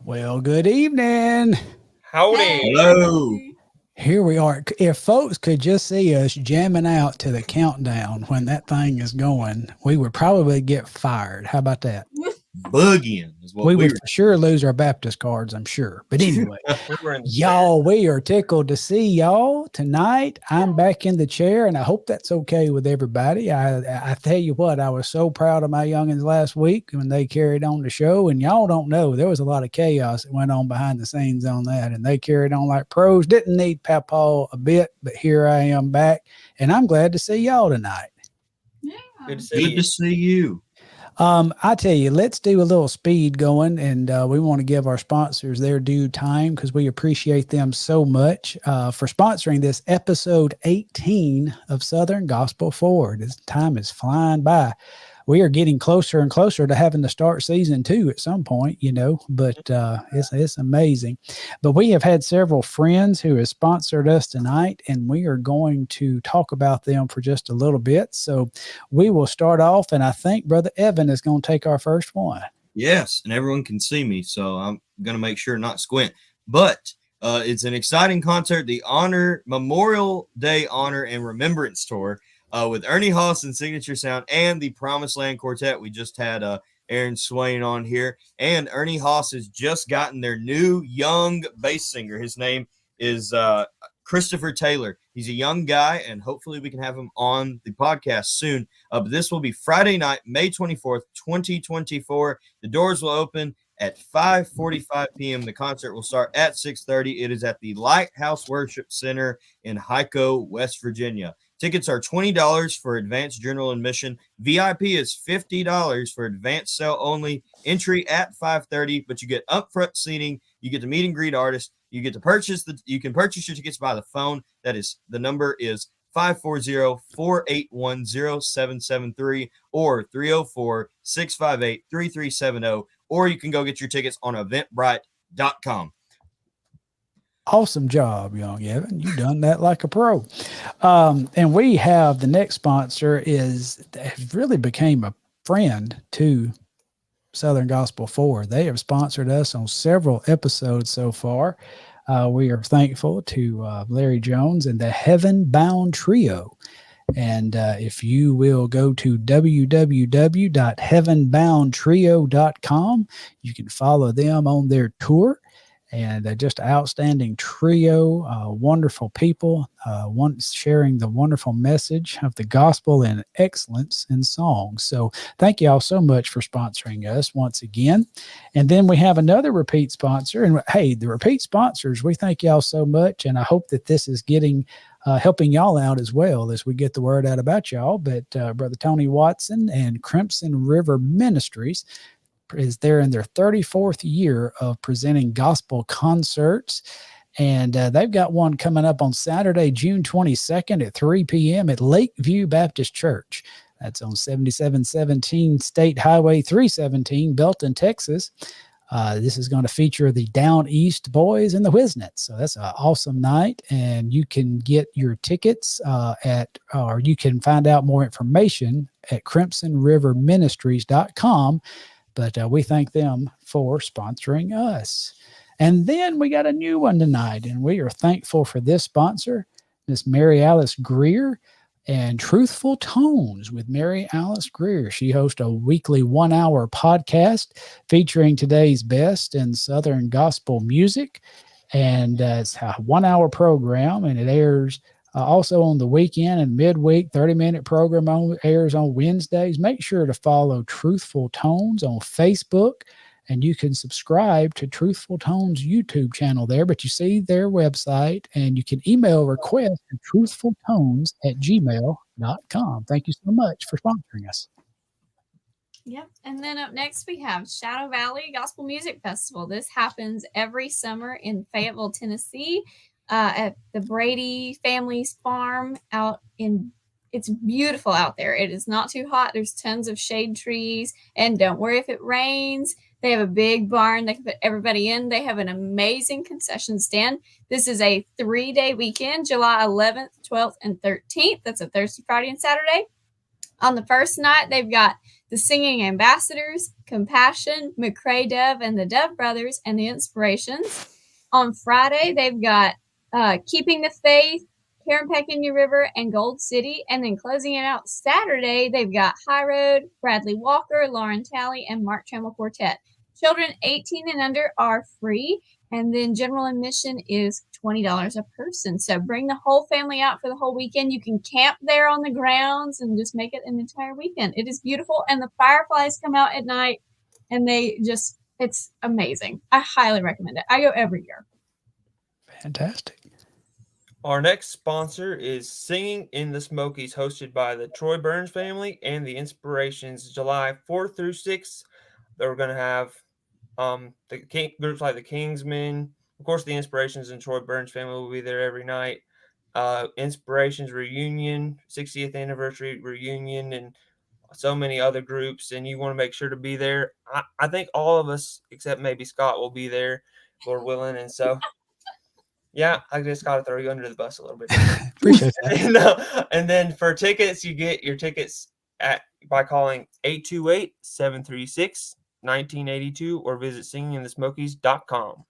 Well, good evening. Howdy. Hello. Here we are. If folks could just see us jamming out to the countdown when that thing is going, we would probably get fired. How about that? Boogieing is what We we would were. for sure lose our Baptist cards, I'm sure. But anyway, y'all, we are tickled to see y'all tonight. I'm back in the chair, and I hope that's okay with everybody. I tell you what, I was so proud of my youngins last week when they carried on the show, and y'all don't know, there was a lot of chaos that went on behind the scenes on that, and they carried on like pros. Didn't need Papaw a bit, but here I am back, and I'm glad to see y'all tonight. Yeah. Good to see you. I tell you, let's do a little speed going, and we want to give our sponsors their due time because we appreciate them so much for sponsoring this episode 18 of Southern Gospel Forward. This time is flying by. We are getting closer and closer to having to start season 2 at some point, but it's amazing. But we have had several friends who have sponsored us tonight, and we are going to talk about them for just a little bit. So we will start off, and I think Brother Evan is going to take our first one. Yes, and everyone can see me, so I'm going to make sure not squint. But it's an exciting concert, the Memorial Day Honor and Remembrance Tour. With Ernie Hollis and Signature Sound and the Promised Land Quartet. We just had Aaron Swain on here. And Ernie Hollis has just gotten their new young bass singer. His name is Christopher Taylor. He's a young guy, and hopefully we can have him on the podcast soon. But this will be Friday night, May 24th, 2024. The doors will open at 5:45 p.m. The concert will start at 6:30. It is at the Lighthouse Worship Center in Hyco, West Virginia. Tickets are $20 for advanced general admission. VIP is $50 for advanced sale only. Entry at 5:30, but you get upfront seating. You get to meet and greet artists. You get to you can purchase your tickets by the phone. The number is 540-481-0773 or 304-658-3370, or you can go get your tickets on eventbrite.com. Awesome job, young Evan. You done that like a pro. And we have the next sponsor has really became a friend to Southern Gospel Forward. They have sponsored us on several episodes so far. We are thankful to Larry Jones and the Heaven Bound Trio. And if you will go to www.heavenboundtrio.com, you can follow them on their tour. And just an outstanding trio, wonderful people, sharing the wonderful message of the gospel and excellence in songs. So thank you all so much for sponsoring us once again. And then we have another repeat sponsor. And hey, the repeat sponsors, we thank y'all so much. And I hope that this is helping y'all out as well as we get the word out about y'all. But Brother Tony Watson and Crimson River Ministries is there in their 34th year of presenting gospel concerts. And they've got one coming up on Saturday, June 22nd at 3 p.m. at Lakeview Baptist Church. That's on 7717 State Highway 317, Belton, Texas. This is going to feature the Down East Boys and the Whiznets. So that's an awesome night. And you can get your tickets or you can find out more information at crimsonriverministries.com. But we thank them for sponsoring us. And then we got a new one tonight, and we are thankful for this sponsor, Miss Mary Alice Greer and Truthful Tones with Mary Alice Greer. She hosts a weekly 1-hour podcast featuring today's best in Southern gospel music. And it's a 1-hour program, and it airs also on the weekend and midweek. 30-minute program airs on Wednesdays. Make sure to follow Truthful Tones on Facebook, and you can subscribe to Truthful Tones YouTube channel there. But you see their website, and you can email request to truthfultones@gmail.com. Thank you so much for sponsoring us. Yep. And then up next, we have Shadow Valley Gospel Music Festival. This happens every summer in Fayetteville, Tennessee, at the Brady family's farm it's beautiful out there. It is not too hot. There's tons of shade trees, and don't worry if it rains. They have a big barn. They can put everybody in. They have an amazing concession stand. This is a 3-day weekend, July 11th, 12th, and 13th. That's a Thursday, Friday, and Saturday. On the first night, they've got the Singing Ambassadors, Compassion, McCrae Dove and the Dove Brothers, and the Inspirations. On Friday, they've got Keeping the Faith, Karen Peckinger River, and Gold City. And then closing it out Saturday, they've got High Road, Bradley Walker, Lauren Talley, and Mark Trammell Quartet. Children 18 and under are free. And then general admission is $20 a person. So bring the whole family out for the whole weekend. You can camp there on the grounds and just make it an entire weekend. It is beautiful. And the fireflies come out at night and it's amazing. I highly recommend it. I go every year. Fantastic. Our next sponsor is Singing in the Smokies, hosted by the Troy Burns family and the Inspirations, July 4th through 6th. They're going to have groups like the Kingsmen, of course, the Inspirations and Troy Burns family will be there every night. Inspirations reunion, 60th anniversary reunion, and so many other groups. And you want to make sure to be there. I think all of us, except maybe Scott, will be there, Lord willing. And so, yeah, I just got to throw you under the bus a little bit. Appreciate that. And then for tickets, you get your tickets by calling 828-736-1982 or visit singinginthesmokies.com.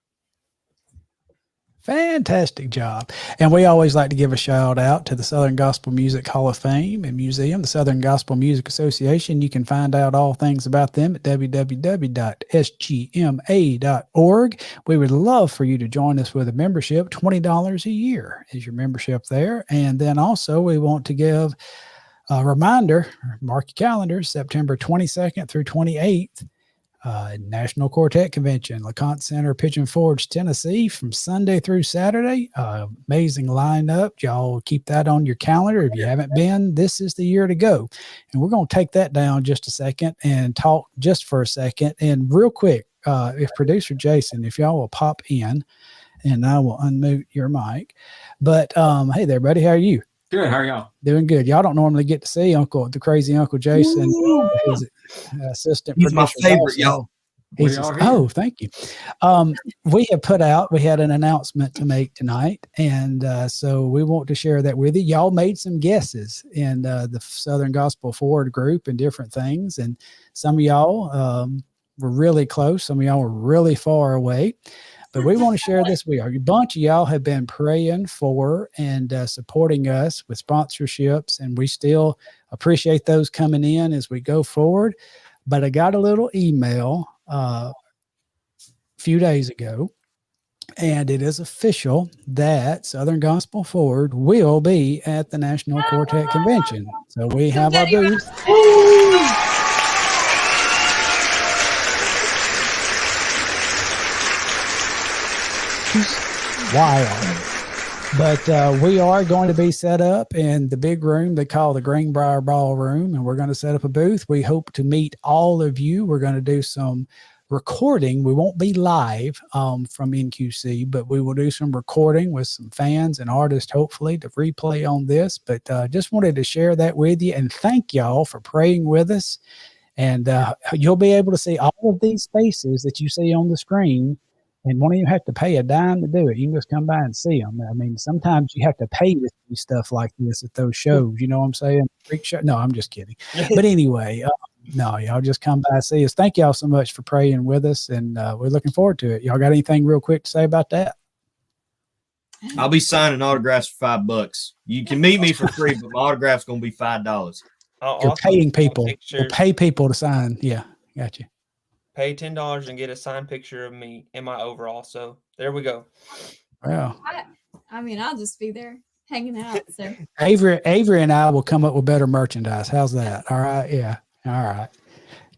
Fantastic job. And we always like to give a shout out to the Southern Gospel Music Hall of Fame and Museum, the Southern Gospel Music Association. You can find out all things about them at www.sgma.org. We would love for you to join us with a membership. $20 a year is your membership there. And then also we want to give a reminder, mark your calendars, September 22nd through 28th. National Quartet Convention, LeConte Center, Pigeon Forge, Tennessee, from Sunday through Saturday. Amazing lineup. Y'all keep that on your calendar. If you haven't been, this is the year to go. And we're going to take that down just a second and talk just for a second. And real quick, if producer Jason, if y'all will pop in, and I will unmute your mic. But hey there, buddy. How are you? Good. How are y'all? Doing good. Y'all don't normally get to see the crazy Uncle Jason, his assistant He's my producer. favorite, y'all. Thank you. We had an announcement to make tonight, and so we want to share that with you. Y'all made some guesses in the Southern Gospel Forward group and different things, and some of y'all were really close. Some of y'all were really far away. But we want to share this with you. A bunch of y'all have been praying for and supporting us with sponsorships, and we still appreciate those coming in as we go forward. But I got a little email a few days ago, and it is official that Southern Gospel Forward will be at the National Quartet Convention. So we have our booth. Wild. But we are going to be set up in the big room they call the Greenbrier Ballroom, and we're going to set up a booth. We hope to meet all of you. We're going to do some recording. We won't be live from NQC, but we will do some recording with some fans and artists, hopefully, to replay on this. But just wanted to share that with you, and thank y'all for praying with us. And you'll be able to see all of these faces that you see on the screen. And won't even have to pay a dime to do it. You can just come by and see them. I mean, sometimes you have to pay to see stuff like this at those shows. You know what I'm saying? Freak show. No, I'm just kidding. But anyway, no, y'all just come by and see us. Thank y'all so much for praying with us, and we're looking forward to it. Y'all got anything real quick to say about that? I'll be signing autographs for $5. You can meet me for free, but my autograph's going to be $5. You're paying people. You'll pay people to sign. Yeah, gotcha. Pay $10 and get a signed picture of me in my overall. So there we go. Wow. I mean, I'll just be there hanging out. So Avery and I will come up with better merchandise. How's that? All right. Yeah. All right.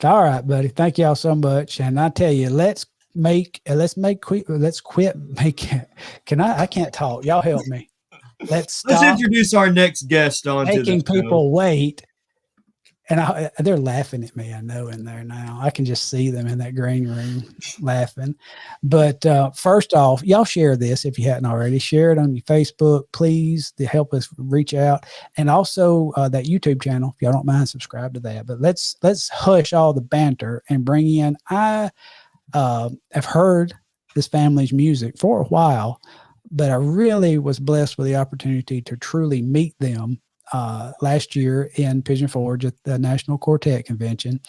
All right, buddy. Thank y'all so much. And I tell you, let's quit making. I can't talk. Y'all help me. Let's introduce our next guest on making people wait. And they're laughing at me, I know, in there now. I can just see them in that green room laughing. But first off, y'all share this if you hadn't already. Share it on your Facebook, please, to help us reach out. And also that YouTube channel, if y'all don't mind, subscribe to that. But let's hush all the banter and bring in. I have heard this family's music for a while, but I really was blessed with the opportunity to truly meet them last year in Pigeon Forge at the National Quartet Convention.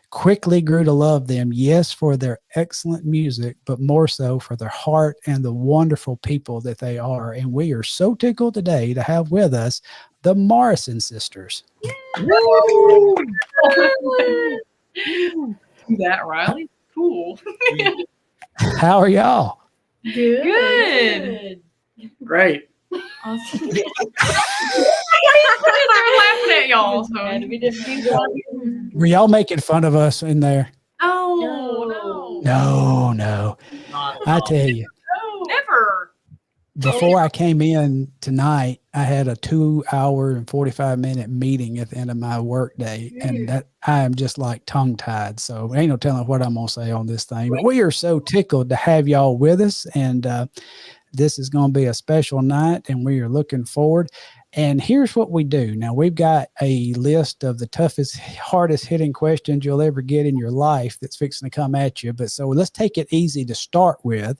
Quickly grew to love them, yes, for their excellent music, but more so for their heart and the wonderful people that they are. And we are so tickled today to have with us the Morrison sisters. That, Riley? Cool. How are y'all? Good. Great. Awesome. They're laughing at y'all. So. Were y'all making fun of us in there? Oh, No. I tell you, never. before I came in tonight, I had a 2-hour and 45-minute meeting at the end of my work day, and that I am just like tongue tied. So ain't no telling what I'm gonna say on this thing. But we are so tickled to have y'all with us, and this is going to be a special night, and we are looking forward. And here's what we do. Now, we've got a list of the toughest, hardest hitting questions you'll ever get in your life that's fixing to come at you. But so let's take it easy to start with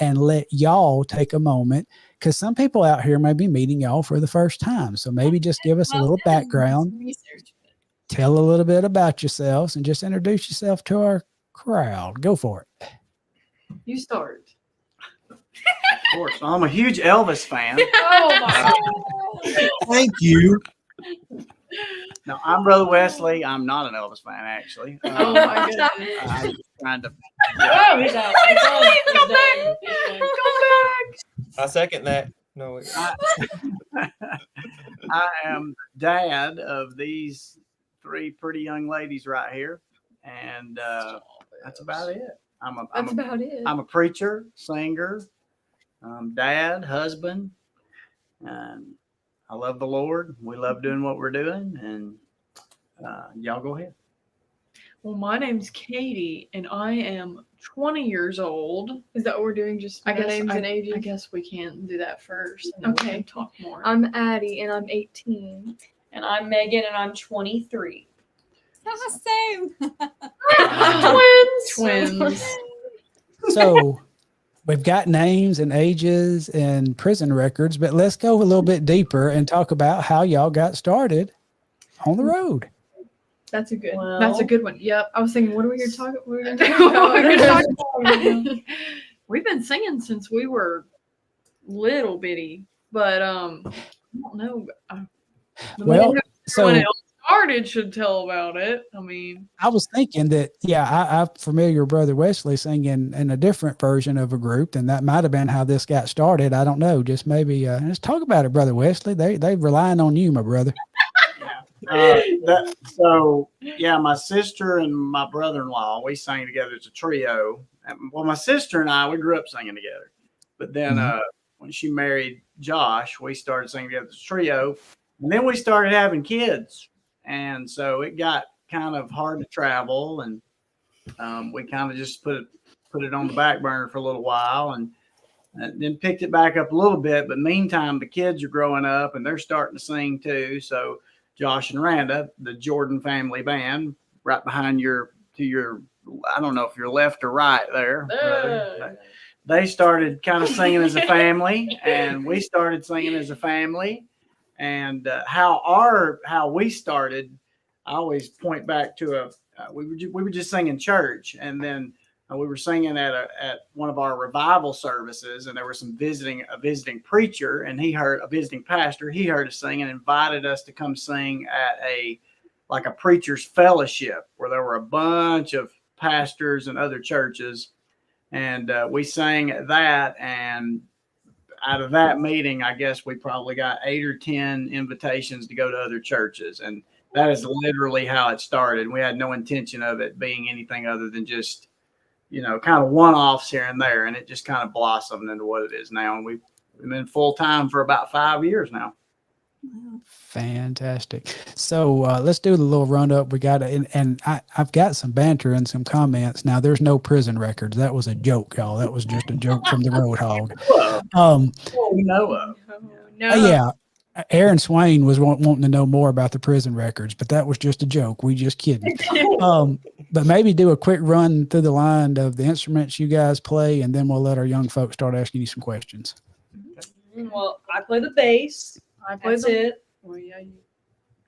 and let y'all take a moment, because some people out here may be meeting y'all for the first time. So maybe just give us a little background, tell a little bit about yourselves, and just introduce yourself to our crowd. Go for it. You start. Of course. I'm a huge Elvis fan. Oh my Thank you. No, I'm Brother Wesley. I'm not an Elvis fan, actually. Oh my goodness. I'm trying to. Oh, he's out. He's done. Come back. He's done. Come back. I second that. No, wait. I am dad of these 3 pretty young ladies right here, and that's about it. That's about it. I'm a preacher, singer, dad, husband, and I love the Lord. We love doing what we're doing, and y'all go ahead. Well, my name's Katie, and I am 20 years old. Is that what we're doing? Just names and ages? I guess we can do that first. And then we can talk more. I'm Addie, and I'm 18. And I'm Megan, and I'm 23. Same. Twins. So we've got names and ages and prison records, but let's go a little bit deeper and talk about how y'all got started on the road. That's a good. That's a good one. Yep. I was thinking, what are we going to talk about? We've been singing since we were little bitty, but I don't know. Well, so when it all started should tell about it. I mean, I was thinking that, I'm familiar with Brother Wesley singing in a different version of a group, and that might have been how this got started. I don't know. Just maybe let's talk about it, Brother Wesley. They relying on you, my brother. My sister and my brother-in-law, we sang together as a trio. Well, my sister and I, we grew up singing together, but then when she married Josh, we started singing together as a trio, and then we started having kids, and so it got kind of hard to travel, and we kind of just put it on the back burner for a little while, and then picked it back up a little bit. But meantime, the kids are growing up, and they're starting to sing too. So Josh and Randa, the Jordan family band, right behind your, I don't know if you're left or right there. They started kind of singing as a family, and we started singing as a family. And how we started, I always point back to we were just singing church, and then we were singing at one of our revival services, and there was a visiting preacher, and a visiting pastor. He heard us sing and invited us to come sing at a preacher's fellowship where there were a bunch of pastors and other churches, and we sang at that. And out of that meeting, I guess we probably got 8 or 10 invitations to go to other churches, and that is literally how it started. We had no intention of it being anything other than just, kind of one-offs here and there, and it just kind of blossomed into what it is now. And we've been full-time for about 5 years now. Fantastic. So let's do the little run-up. We got and I've got some banter and some comments. Now, there's no prison records. That was a joke, y'all. That was just a joke from the Roadhog. We know of. Yeah. Aaron Swain was wanting to know more about the prison records, but that was just a joke. We just kidding. But maybe do a quick run through the line of the instruments you guys play, and then we'll let our young folks start asking you some questions. Well, I play the bass. I play That's it. Well, yeah, you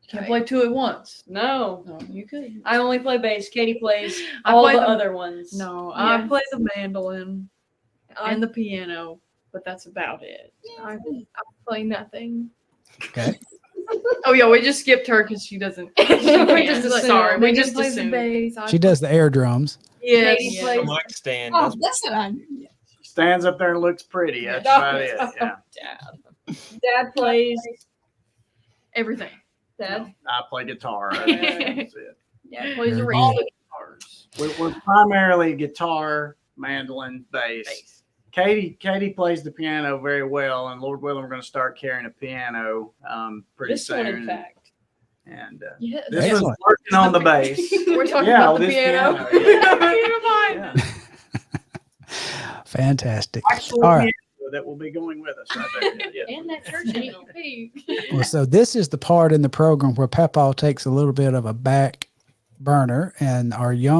can't play two at once. No, No, you could. I only play bass. Katie plays I all play the the- other ones. No, I Yes. play the mandolin I, and the piano, but that's about it. I play nothing. Okay. Oh yeah, we just skipped her because she doesn't. We just just sorry. We Megan just plays the assumed. bass. I She does the air drums. Yes. Katie Yeah. plays- The mic stand. Oh, That's that's what I knew. Stands up there and looks pretty. That's about it. Yeah. Dad plays. Everything. Dad. I play guitar. That's it. Yeah, plays Very all good. the guitars. We're primarily guitar, mandolin, bass. Katie plays the piano very well, and Lord willing, we're going to start carrying a piano pretty This soon. one, in fact. And Yes. this one's Excellent. working on the bass. We're talking Yeah, about the this piano. piano. Yeah. Fantastic. Actual All right. piano that will be going with us right there. Yeah. And that church. Hey. Well, so this is the part in the program where Papa takes a little bit of a back burner, and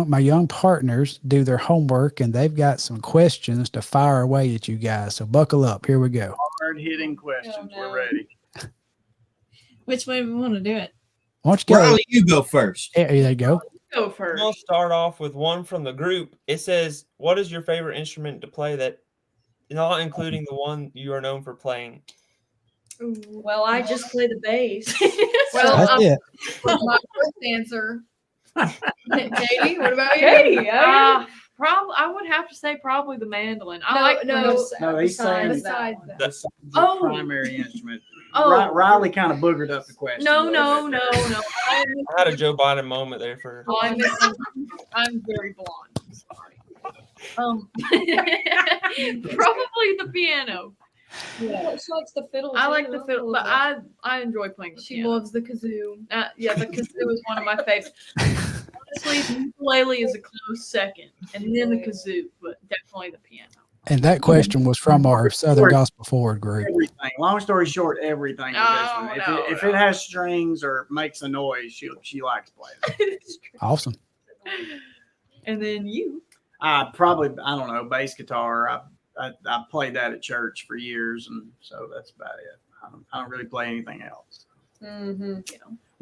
my young partners do their homework, and they've got some questions to fire away at you guys. So buckle up. Here we go. Hard hitting questions. Oh, no. We're ready. Which way we want to do it? Why don't you go? Riley, you go first. There you go. Go We'll first. start off with one from the group. It says, "What is your favorite instrument to play that, not including the one you are known for playing?" Well, I just play the bass. Well, That's it. my first answer. Katie, what about you? Katie, yeah. Probably, I would have to say probably the mandolin. I No, like no. No, he's saying Besides that. That's the Oh. primary instrument. Oh. Riley kind of boogered up the question. No, a no, little no, bit no. I had a Joe Biden moment there for. I'm very blonde. I'm sorry. Probably the piano. Yeah. She likes the fiddle. I too, like the fiddle, but I enjoy playing the She piano. loves the kazoo. Yeah, the kazoo is one of my favorites. Honestly, the ukulele is a close second, and then the kazoo, but definitely the piano. And that question was from our Southern Gospel Forward group. Everything. Long story short, everything. With this one. If it has strings or makes a noise, she likes playing it. Awesome. And then you. I don't know, bass guitar. I played that at church for years, and so that's about it. I don't really play anything else. Mm-hmm.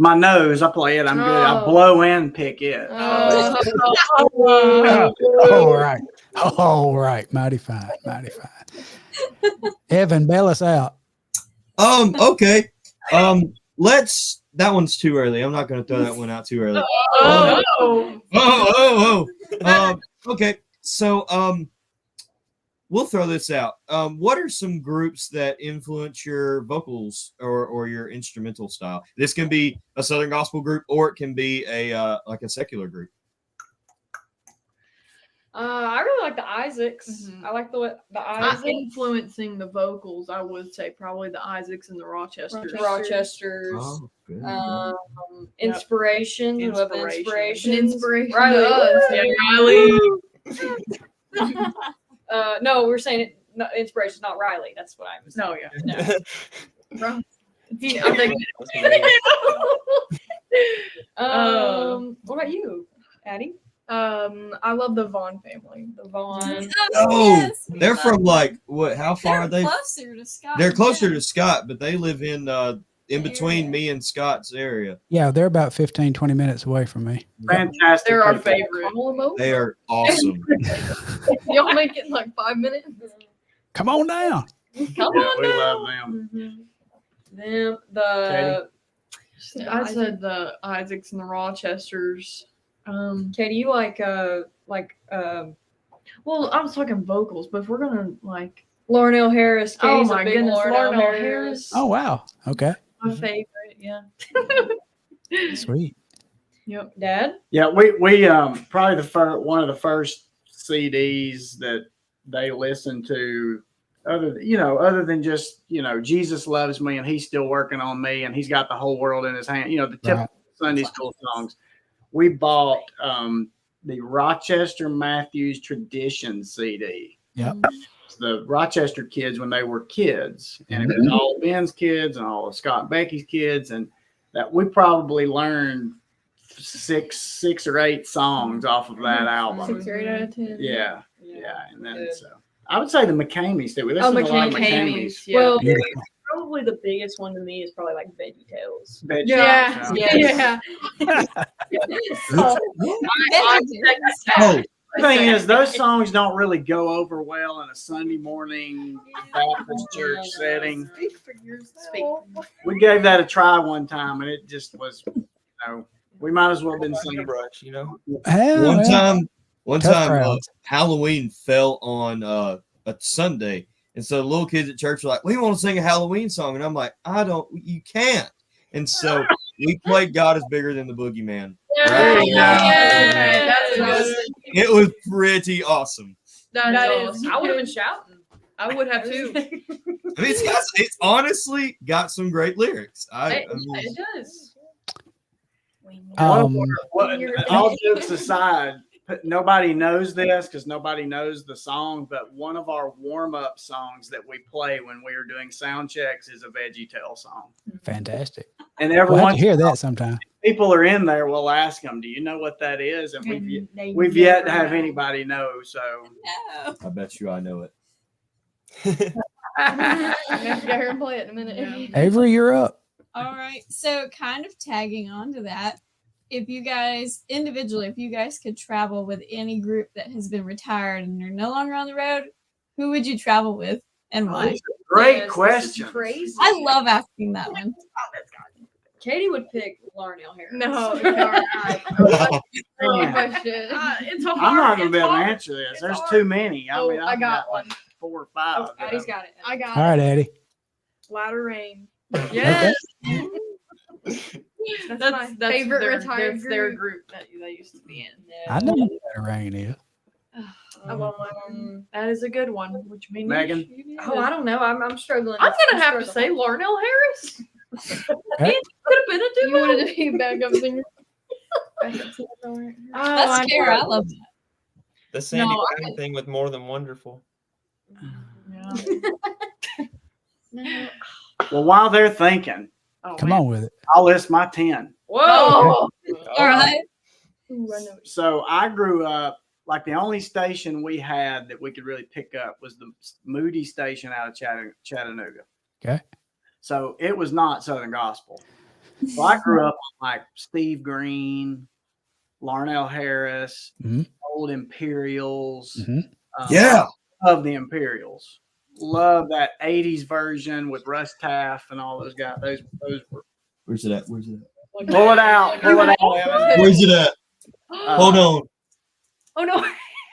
My nose, I play it. I'm good. I Oh. blow and pick it. All right. All right. Mighty fine. Mighty fine. Evan, bail us out. Okay. That one's too early. I'm not going to throw that one out too early. Okay. So, we'll throw this out. What are some groups that influence your vocals or your instrumental style? This can be a Southern Gospel group, or it can be a secular group. I really like the Isaacs. Mhm. I like the Isaacs. Influencing the vocals, I would say probably the Isaacs and the Rochesters. Rochesters. Oh, good. Inspiration. Who have the Inspiration. inspiration? Inspiration Riley. to us. Yeah, Riley. No, we're saying it. No, inspiration, not Riley. That's what I was. No, yeah. No. I think What about you, Addie? I love the Vaughn family. The Vaughn. Oh, they're from how far are They're they? closer to Scott. They're closer to Scott, but they live in between me and Scott's area. Yeah, they're about 15, 20 minutes away from me. Fantastic. they're our people. favorite. Call 'em over. They are awesome. Y'all make it in like 5 minutes. Come on down. Come Yeah, on we now. love them. Them, the I said the Isaacs and the Rochesters. Katie, you like Well, I was talking vocals, but if we're gonna like Lauren L. Harris. Oh Katie's my a big goodness, Lauren Lauren L. L. Harris. Oh, wow. Okay. my favorite, yeah. Sweet. Yep. Dad. Yeah, we probably one of the first CDs that they listened to, other than just Jesus loves me and he's still working on me and he's got the whole world in his hand. The typical Sunday school songs. We bought the Rochester Matthews Tradition CD. Yep. The Rochester kids when they were kids, and it was all Ben's kids and all of Scott and Becky's kids, and that we probably learned six or eight songs off of that album. 6 or 8 out of 10. Yeah, and then so I would say the McCameys too. We listened to a lot of McCameys, McCameys. yeah. Well, Beautiful. Probably the biggest one to me is probably like Veggie Tales. Yeah. Yeah. Oh, The thing is, those songs don't really go over well in a Sunday morning Baptist church setting. Speak for yourself. We gave that a try one time, and it just was, we might as well have been singing. Brush, you know. one Tough time, crowds. Halloween fell on a Sunday, and so the little kids at church were like, "We want to sing a Halloween song," and I'm like, you can't." And so we played "God Is Bigger Than the Boogeyman." Yeah. Yeah. That's It was pretty awesome. awesome. I would have been shouting. I would have too. I mean, it's honestly got some great lyrics. I mean, It does. Um, All jokes aside, nobody knows this because nobody knows the song, but one of our warm-up songs that we play when we are doing sound checks is a Veggie Tale song. fantastic. And We'll have everyone, to hear that sometime. people are in there, we'll ask them, "Do you know what that is?" And we've yet to have anybody know. So No. I bet you I know it. I'm gonna have to go here and play it in a minute. Avery, you're up. All right. So, kind of tagging on to that, if you guys could travel with any group that has been retired and you're no longer on the road, who would you travel with and why? great question. Crazy. I love asking that one. Katie would pick Larnell Harris. No, it's not. Man, Question. It's a hard. I'm not gonna be it's able to hard. answer this. It's There's hard. too many. Oh, mean, I I've got like 4 or 5. Oh, Addie's got it. I got All right, Addie. Louder Rain. Yes. That's my favorite retired their group. group that they used to be in. I know what that rain is. That is a good one. Which means Megan? Oh, I don't know. I'm struggling. I'm gonna have to say Larnell Harris. Okay. It could have been a You duo. wanted to be backup singer? That's scary. I love that. The Sandy No, County thing with More Than Wonderful. Well, while they're thinking, Come on with it. I'll list my 10. Whoa. All right. Ooh, I know. So I grew up, like the only station we had that we could really pick up was the Moody station out of Chattanooga. Okay. So it was not Southern Gospel. So I grew up on like Steve Green, Larnell Harris, Mhm. Old Imperials. Mhm. Yeah. Love the Imperials. Love that 80s version with Russ Taff and all those guys. Those were. Where's it at? Pull it out. Pull it out, Evan. Where's it at? Hold on. Oh no.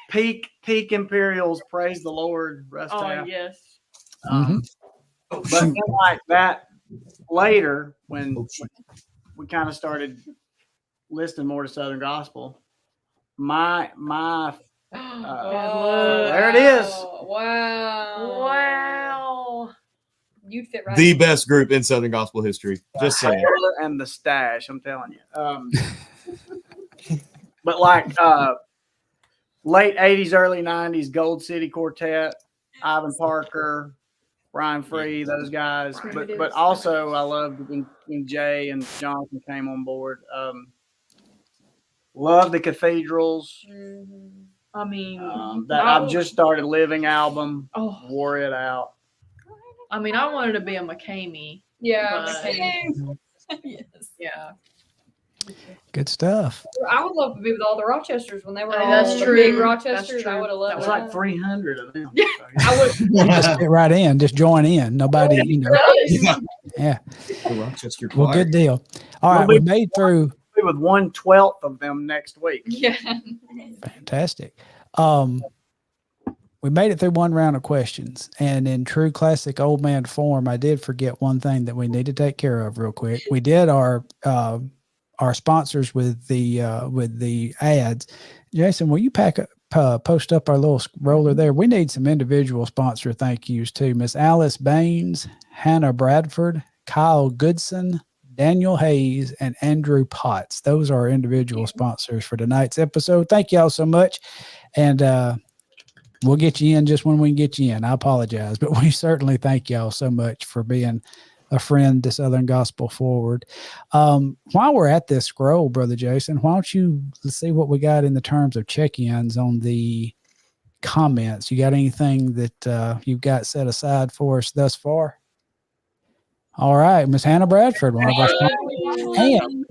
Peak Imperials. Praise the Lord. Russ Oh Taff. yes. But then like that later, when we kind of started listening more to Southern Gospel, my there it is. Wow. Wow. You'd fit right. The best group in Southern Gospel history. Just saying. And the stash, I'm telling you. But like late 80s, early 90s, Gold City Quartet, Ivan Parker, Brian Free, those guys. But also I loved when Jay and Jonathan came on board. Love the Cathedrals. I mean, That I've just started living album. Oh, Wore it out. I mean, I wanted to be a McCamey. Yeah. But- Yes. Yeah. Good stuff. I would love to be with all the Rochesters when they were all That's the true. big That's Rochesters. true. I would have loved There's that. like 300 of them. I would. You just get right in. Just join in. Nobody, you know. Yeah. The Rochester Well, Choir. good deal. All right. We made through. With 1/12 of them next week. Yeah. Fantastic. We made it through one round of questions, and in true classic old man form, I did forget one thing that we need to take care of real quick. We did our sponsors with the ads. Jason, will you post up our little roller there? We need some individual sponsor thank yous too. Miss Alice Baines, Hannah Bradford, Kyle Goodson, Daniel Hayes, and Andrew Potts. Those are our individual sponsors for tonight's episode. Thank y'all so much. And we'll get you in just when we can get you in. I apologize, but we certainly thank y'all so much for being a friend to Southern Gospel Forward. While we're at this scroll, Brother Jason, why don't you see what we got in the terms of check-ins on the comments? You got anything that you've got set aside for us thus far? All right, Miss Hannah Bradford, one of our sponsors. And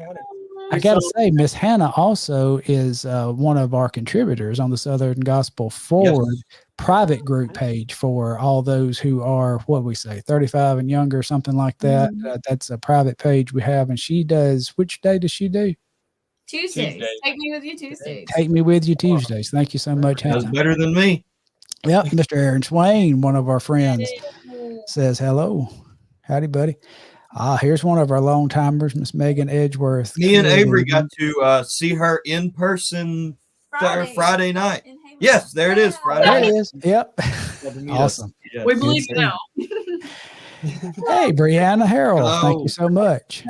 I got to say, Miss Hannah also is one of our contributors on the Southern Gospel Forward private group page for all those who are, what we say, 35 and younger, something like that. That's a private page we have. And she does, which day does she do? Tuesdays. Take me with you Tuesdays. Take me with you Tuesdays. Thank you so much, That's Hannah. better than me. Yep, Mr. Aaron Swain, one of our friends, says hello. Howdy, buddy. Here's one of our long timers, Miss Megan Edgeworth. Me and Avery got to see her in person Friday night. Yes, there it is. Friday There night. it is. Yep. Awesome. Yes. We believe you now. Hey, Brianna Harold, thank you so much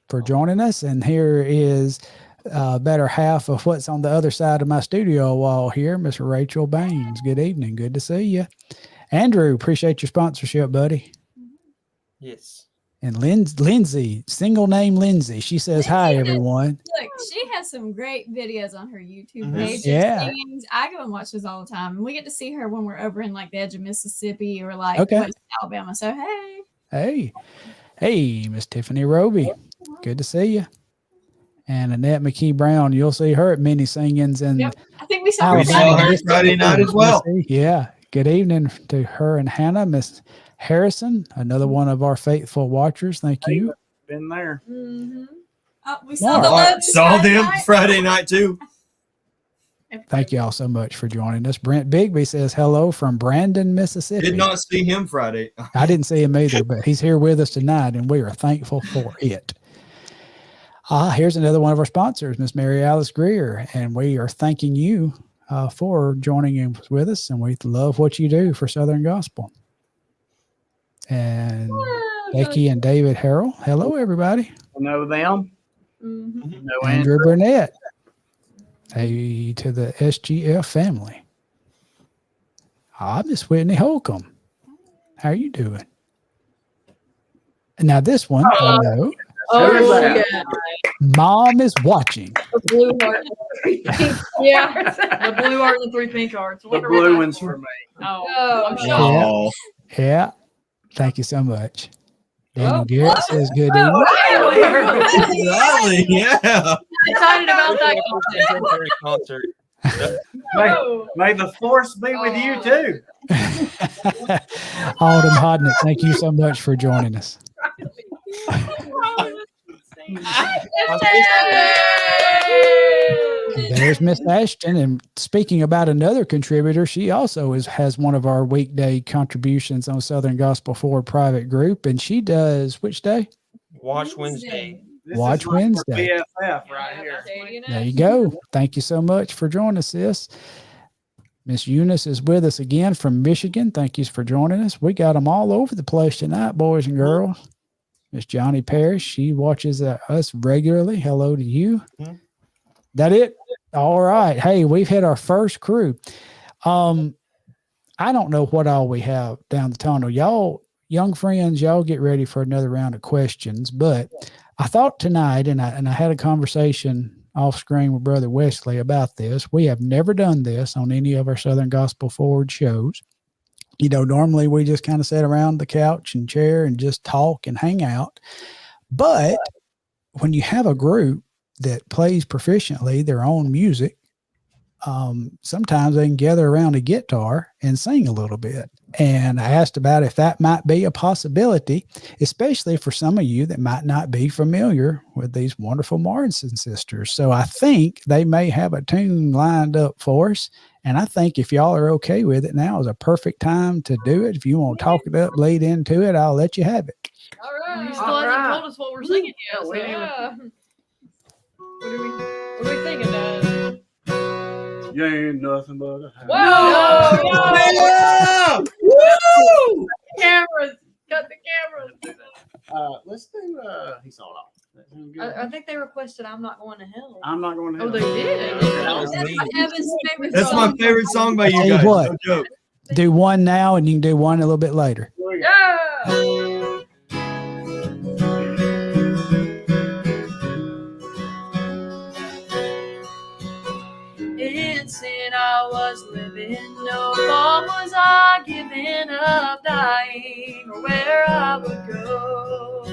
for joining us. And here is better half of what's on the other side of my studio wall here, Miss Rachel Baines. Good evening. Good to see you. Andrew, appreciate your sponsorship, buddy. Yes. And Lindsay, single name Lindsay. She says, hi, everyone. Look, she has some great videos on her YouTube page. Yeah. Singing. I go and watch those all the time. And we get to see her when we're over in like the edge of Mississippi or like West Alabama. So, hey. Hey, Miss Tiffany Roby. Good to see you. And Annette McKee Brown, you'll see her at many singings. And I think we saw her Friday night as well. Yeah. Good evening to her and Hannah. Miss Harrison, another one of our faithful watchers. Thank you. Been there. Oh, we saw them Friday night too. Thank you all so much for joining us. Brent Bigby says hello from Brandon, Mississippi. Did not see him Friday. I didn't see him either, but he's here with us tonight, and we are thankful for it. Here's another one of our sponsors, Miss Mary Alice Greer, and we are thanking you for joining in with us, and we love what you do for Southern Gospel. And Becky and David Harrell. Hello, everybody. Know them? Mm-hmm. No, Andrew Burnett. Hey, to the SGF family. Miss Whitney Holcomb. How are you doing? And now this one, I know. Yeah. Mom is watching. The blue heart. Yeah. The blue heart and the 3 pink hearts. The blue one's for me. I'm sure. No. Yeah. Thank you so much. Daniel Garrett says good evening. Riley, yeah. Excited about that concert. May the force be with you too. Autumn Hodnett, thank you so much for joining us. There's Miss Ashton, and speaking about another contributor, she also has one of our weekday contributions on Southern Gospel Forward private group, and she does which day? Watch Wednesday. Watch Wednesday. BFF right here. There you go. Thank you so much for joining us, sis. Miss Eunice is with us again from Michigan. Thank you for joining us. We got them all over the place tonight, boys and girls. Miss Johnny Parrish, she watches us regularly. Hello to you. That it? All right. Hey, we've hit our first crew. I don't know what all we have down the tunnel. Y'all, young friends, y'all get ready for another round of questions. But I thought tonight, and I had a conversation off screen with Brother Wesley about this. We have never done this on any of our Southern Gospel Forward shows. You know, normally we just kind of sit around the couch and chair and just talk and hang out. But when you have a group that plays proficiently their own music, sometimes they can gather around a guitar and sing a little bit. And I asked about if that might be a possibility, especially for some of you that might not be familiar with these wonderful Morrison sisters. So I think they may have a tune lined up for us. And I think if y'all are okay with it, now is a perfect time to do it. If you want to talk it up, lead into it, I'll let you have it. All right. You still haven't told us what we're singing yet. So Yeah. What are we thinking? You ain't nothing but a house. Whoa! Yeah! Woo! Cameras. Got the cameras. Let's do he saw it off. That sound good? I think they requested "I'm Not Going to Hell." I'm not going to Oh, they did. That's my favorite song by you Tell you guys. what. No joke. Do one now, and you can do one a little bit later. Yeah. in sin I was living. No thought was I giving up, dying, or where I would go.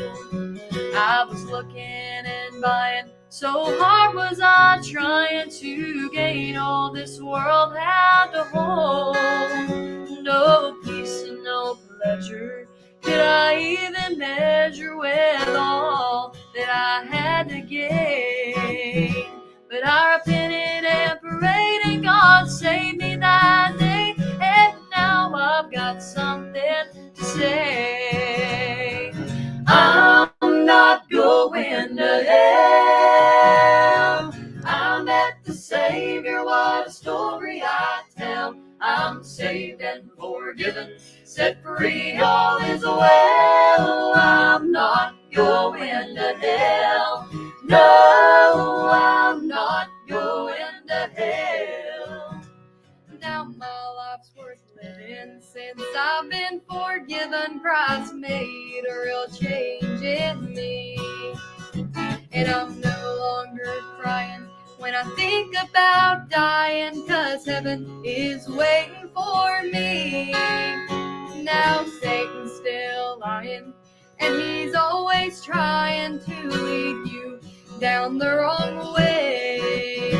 I was looking and buying, so hard was I trying to gain all this world had to hold. No peace and no pleasure could I even measure with all that I had to gain. But I repented and prayed, and God saved me that day. And now I've got something to say. I'm not going to hell. I met the Savior, what a story I tell. I'm saved and forgiven, set free, all is well. I'm not going to hell. No, I'm not going to hell. Now my life's worth living since I've been forgiven. Christ made a real change in me. And I'm no longer crying when I think about dying, 'cause heaven is waiting for me. Now Satan's still lying, and he's always trying to lead you down the wrong way.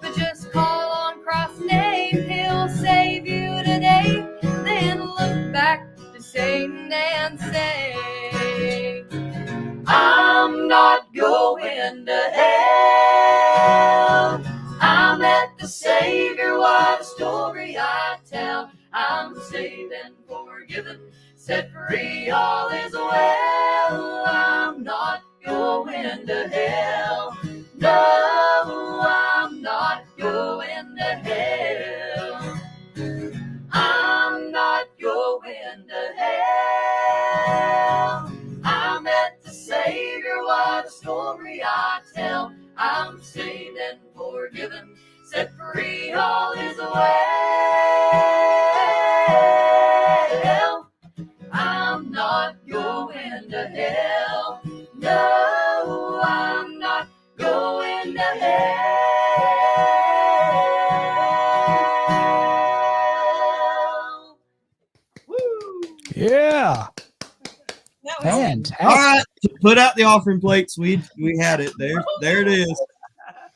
But just call on Christ's name, he'll save you today. Then look back to Satan and say, I'm not going to hell. I met the Savior, what a story I tell. I'm saved and forgiven, set free, all is well. I'm not going to hell. No, I'm not going to hell. I'm not going to hell. I met the Savior, what a story I tell. I'm saved and forgiven, set free, all is well. I'm not going to hell. No, I'm not going to hell. Woo! Yeah. That was Fantastic. All right, put out the offering plates. We had it there. There it is.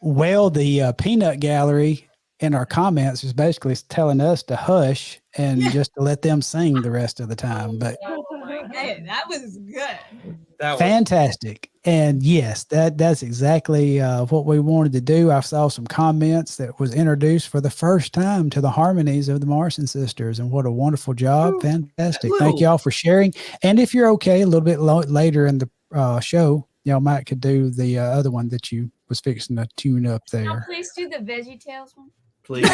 Well, the peanut gallery in our comments is basically telling us to hush and just to let them sing the rest of the time. But hey, that was good. That was fantastic. And yes, that's exactly what we wanted to do. I saw some comments that was introduced for the first time to the harmonies of the Morrison sisters, and what a wonderful job. Fantastic. Thank you all for sharing. And if you're okay, a little bit later in the show, y'all might could do the other one that you was fixing to tune up Now, there. please do the Veggie Tales one. Please.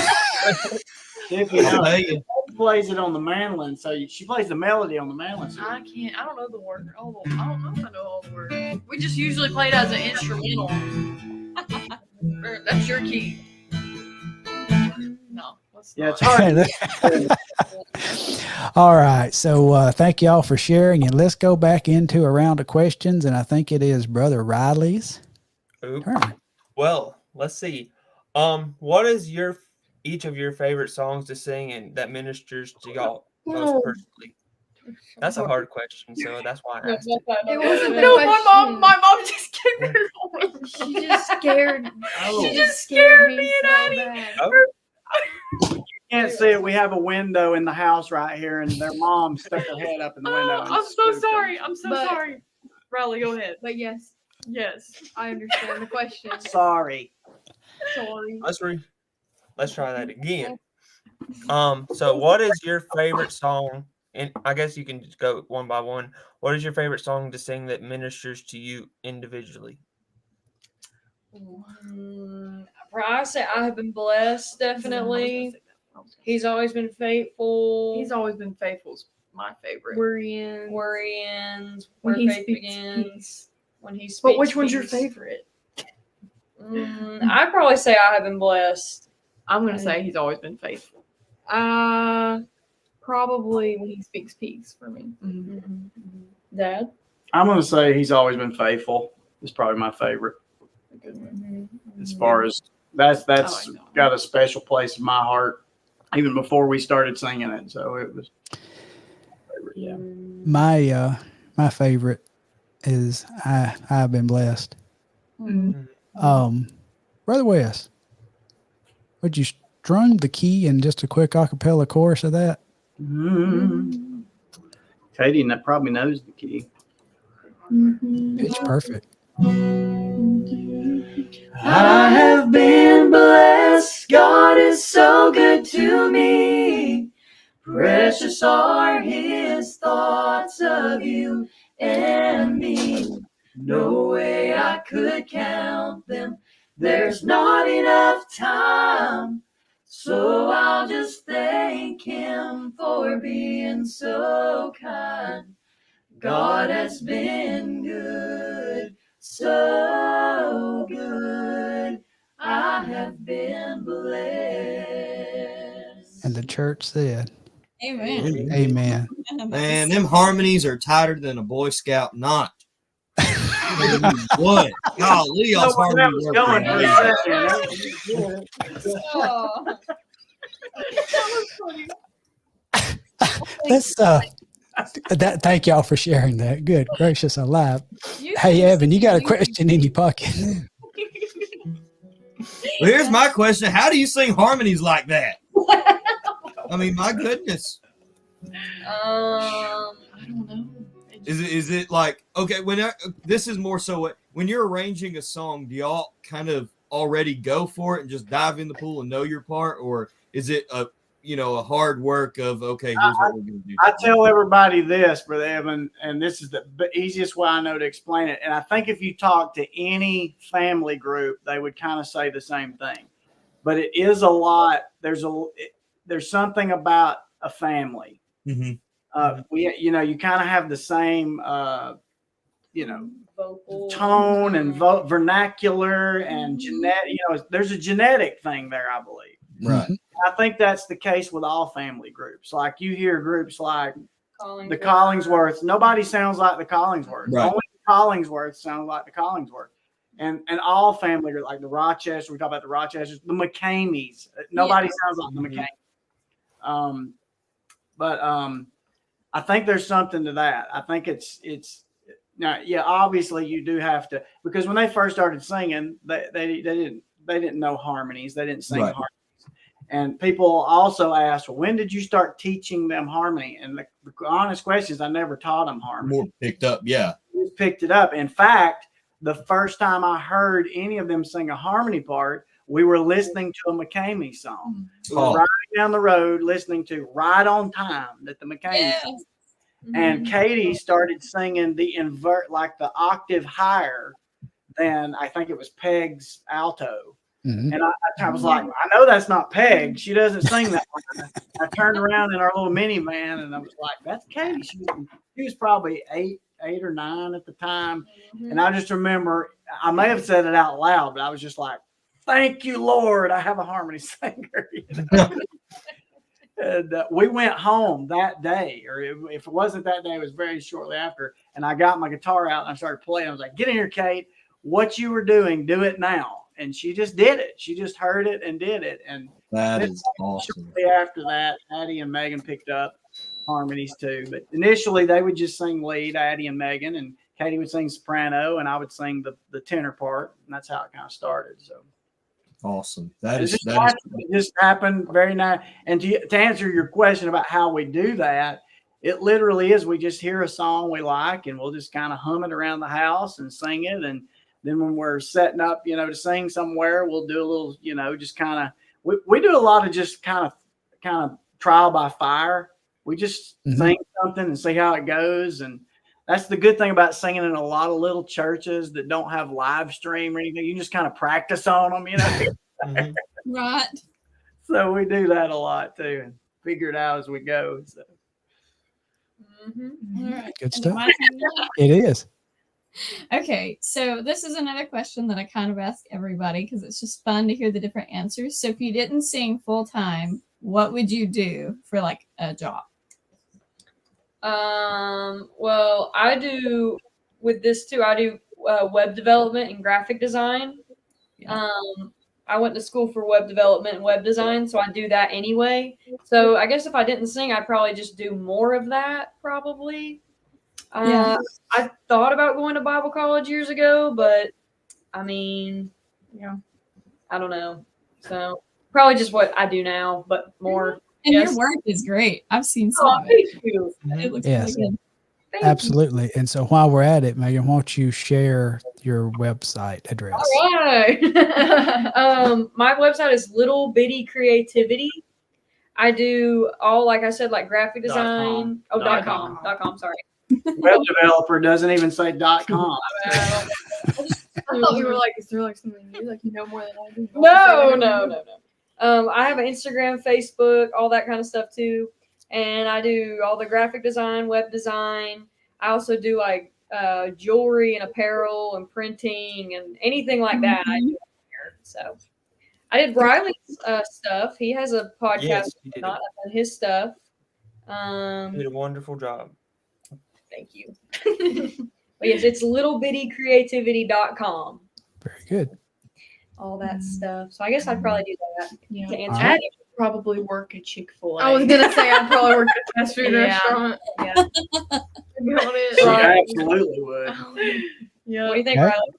If you I'll know, pay you. she plays it on the mandolin, so she plays the melody on the mandolin. So I don't know the word. I don't know if I know all the words. We just usually play it as an instrumental. That's your key. No. yeah, it's hard. All right. So thank you all for sharing, and let's go back into a round of questions. And I think it is Brother Riley's Oop. turn. Well, let's see. What is each of your favorite songs to sing and that ministers to y'all most personally? That's a hard question, so that's why I asked it. It wasn't the No, question. my mom just gave me She just scared. Oh. She just scared me and so Addie. bad. You can't see it. We have a window in the house right here, and their mom stuck her head up in the window. Oh, and I'm so spooked them. sorry. I'm so But- sorry. Riley, go ahead. But yes, Yes. I understand the question. Sorry. Sorry. Let's try that again. So what is your favorite song? And I guess you can just go one by one. What is your favorite song to sing that ministers to you individually? I say I have been blessed, definitely. He's always been faithful. He's always been faithful. Is my favorite. Worrying. where he ends, When where he faith speaks begins. peace. When he speaks But which one's your peace. favorite? I'd probably say I have been blessed. I'm gonna say he's always been faithful. Probably when he speaks peace for me. Dad? I'm going to say he's always been faithful. It's probably my favorite. As far as That's Oh, I know. got a special place in my heart, even before we started singing it. So it was. Yeah. My favorite is I've been blessed. Brother Wes, would you strum the key in just a quick a cappella chorus of that? Kaity probably knows the key. It's perfect. I have been blessed. God is so good to me. Precious are his thoughts of you and me. No way I could count them. There's not enough time. So I'll just thank him for being so kind. God has been good, so good. I have been blessed. And the church said, Amen. Amen. Man, them harmonies are tighter than a Boy Scout knot. What? Golly, y'all's harmony work Going for are a amazing. second. Oh. Let's thank y'all for sharing that. Good gracious alive. You Hey can Evan, you got a sing. question in your pocket. Well, here's my question: how do you sing harmonies like that? I mean, my goodness. I don't know. Is it like, okay, this is more so when you're arranging a song, do y'all kind of already go for it and just dive in the pool and know your part, or is it a hard work of, okay, here's what we're going to do? I tell everybody this, Brother Evan, and this is the easiest way I know to explain it. And I think if you talk to any family group, they would kind of say the same thing. But it is a lot. There's something about a family. Mm-hmm. You kind of have the same, Vocal tone and vernacular and genetic. There's a genetic thing there, I believe. Right. I think that's the case with all family groups. Like you hear groups like the Collingsworth. Collingsworths. Nobody sounds like the Collingsworths. Right. Only the Collingsworths sound like the Collingsworths. And all family groups, like the Rochester. We talk about the Rochesters, the McCameys. Nobody sounds like the McCameys. But I think there's something to that. I think it's now, yeah. Obviously, you do have to, because when they first started singing, they didn't know harmonies. They didn't sing harmonies. And people also ask, well, when did you start teaching them harmony? And the honest question is, I never taught them harmony. More picked up, yeah. Just picked it up. In fact, the first time I heard any of them sing a harmony part, we were listening to a McCamey song. We were riding down the road listening to Right on Time, that the McCamey song. And Kaity started singing the like the octave higher than, I think it was Peg's alto. Mm-hmm. And I was like, I know that's not Peg. She doesn't sing that one. I turned around in our little minivan and I was like, that's Kaity. She was probably eight or nine at the time. And I just remember, I may have said it out loud, but I was just like, thank you, Lord, I have a harmony singer. And we went home that day, or if it wasn't that day, it was very shortly after. And I got my guitar out and I started playing. I was like, get in here, Kate. What you were doing, do it now. And she just did it. She just heard it and did it. And that is awesome. Shortly after that, Addie and Megan picked up harmonies too. But initially, they would just sing lead, Addie and Megan, and Kaity would sing soprano, and I would sing the tenor part. And that's how it kind of started. So awesome. It just happened very nice. And to answer your question about how we do that, it literally is, we just hear a song we like and we'll just kind of hum it around the house and sing it. And then when we're setting up, to sing somewhere, we'll do a little, just kind of, we do a lot of just kind of trial by fire. We just sing something and see how it goes. And that's the good thing about singing in a lot of little churches that don't have live stream or anything. You just kind of practice on them, Right. So we do that a lot too and figure it out as we go. So. All right. Good Is it stuff. my turn now? It is. Okay, so this is another question that I kind of ask everybody because it's just fun to hear the different answers. So if you didn't sing full time, what would you do for like a job? Well, I do with this too. I do web development and graphic design. Yeah. I went to school for web development and web design, so I do that anyway. So I guess if I didn't sing, I'd probably just do more of that, probably. Yeah. I thought about going to Bible college years ago, but I mean, Yeah. I don't know. So probably just what I do now, but more. And Yes. your work is great. I've seen some Oh, of it. thank you. It looks Yes. really good. Thank you. Absolutely. And so while we're at it, Megan, why don't you share your website address? All right. My website is Little Bitty Creativity. I do all, like I said, like graphic design. .com. .com. Sorry. Web developer doesn't even say .com. I thought we were like, is there like something new? Like you know more than I do? No. I have an Instagram, Facebook, all that kind of stuff too. And I do all the graphic design, web design. I also do like jewelry and apparel and printing and anything like that. I do here. So I did Riley's stuff. He has a podcast. Yes, you did. Not on his stuff. You did a wonderful job. Thank you. But yes, it's littlebittycreativity.com. Very good. All that stuff. So I guess I'd probably do that Yeah. to answer. All right. Addie would probably work at Chick-fil-A. I was gonna say I'd probably work at a fast food Yeah. restaurant. Yeah. You Right. absolutely would. Yeah. What do you think, Okay. Riley?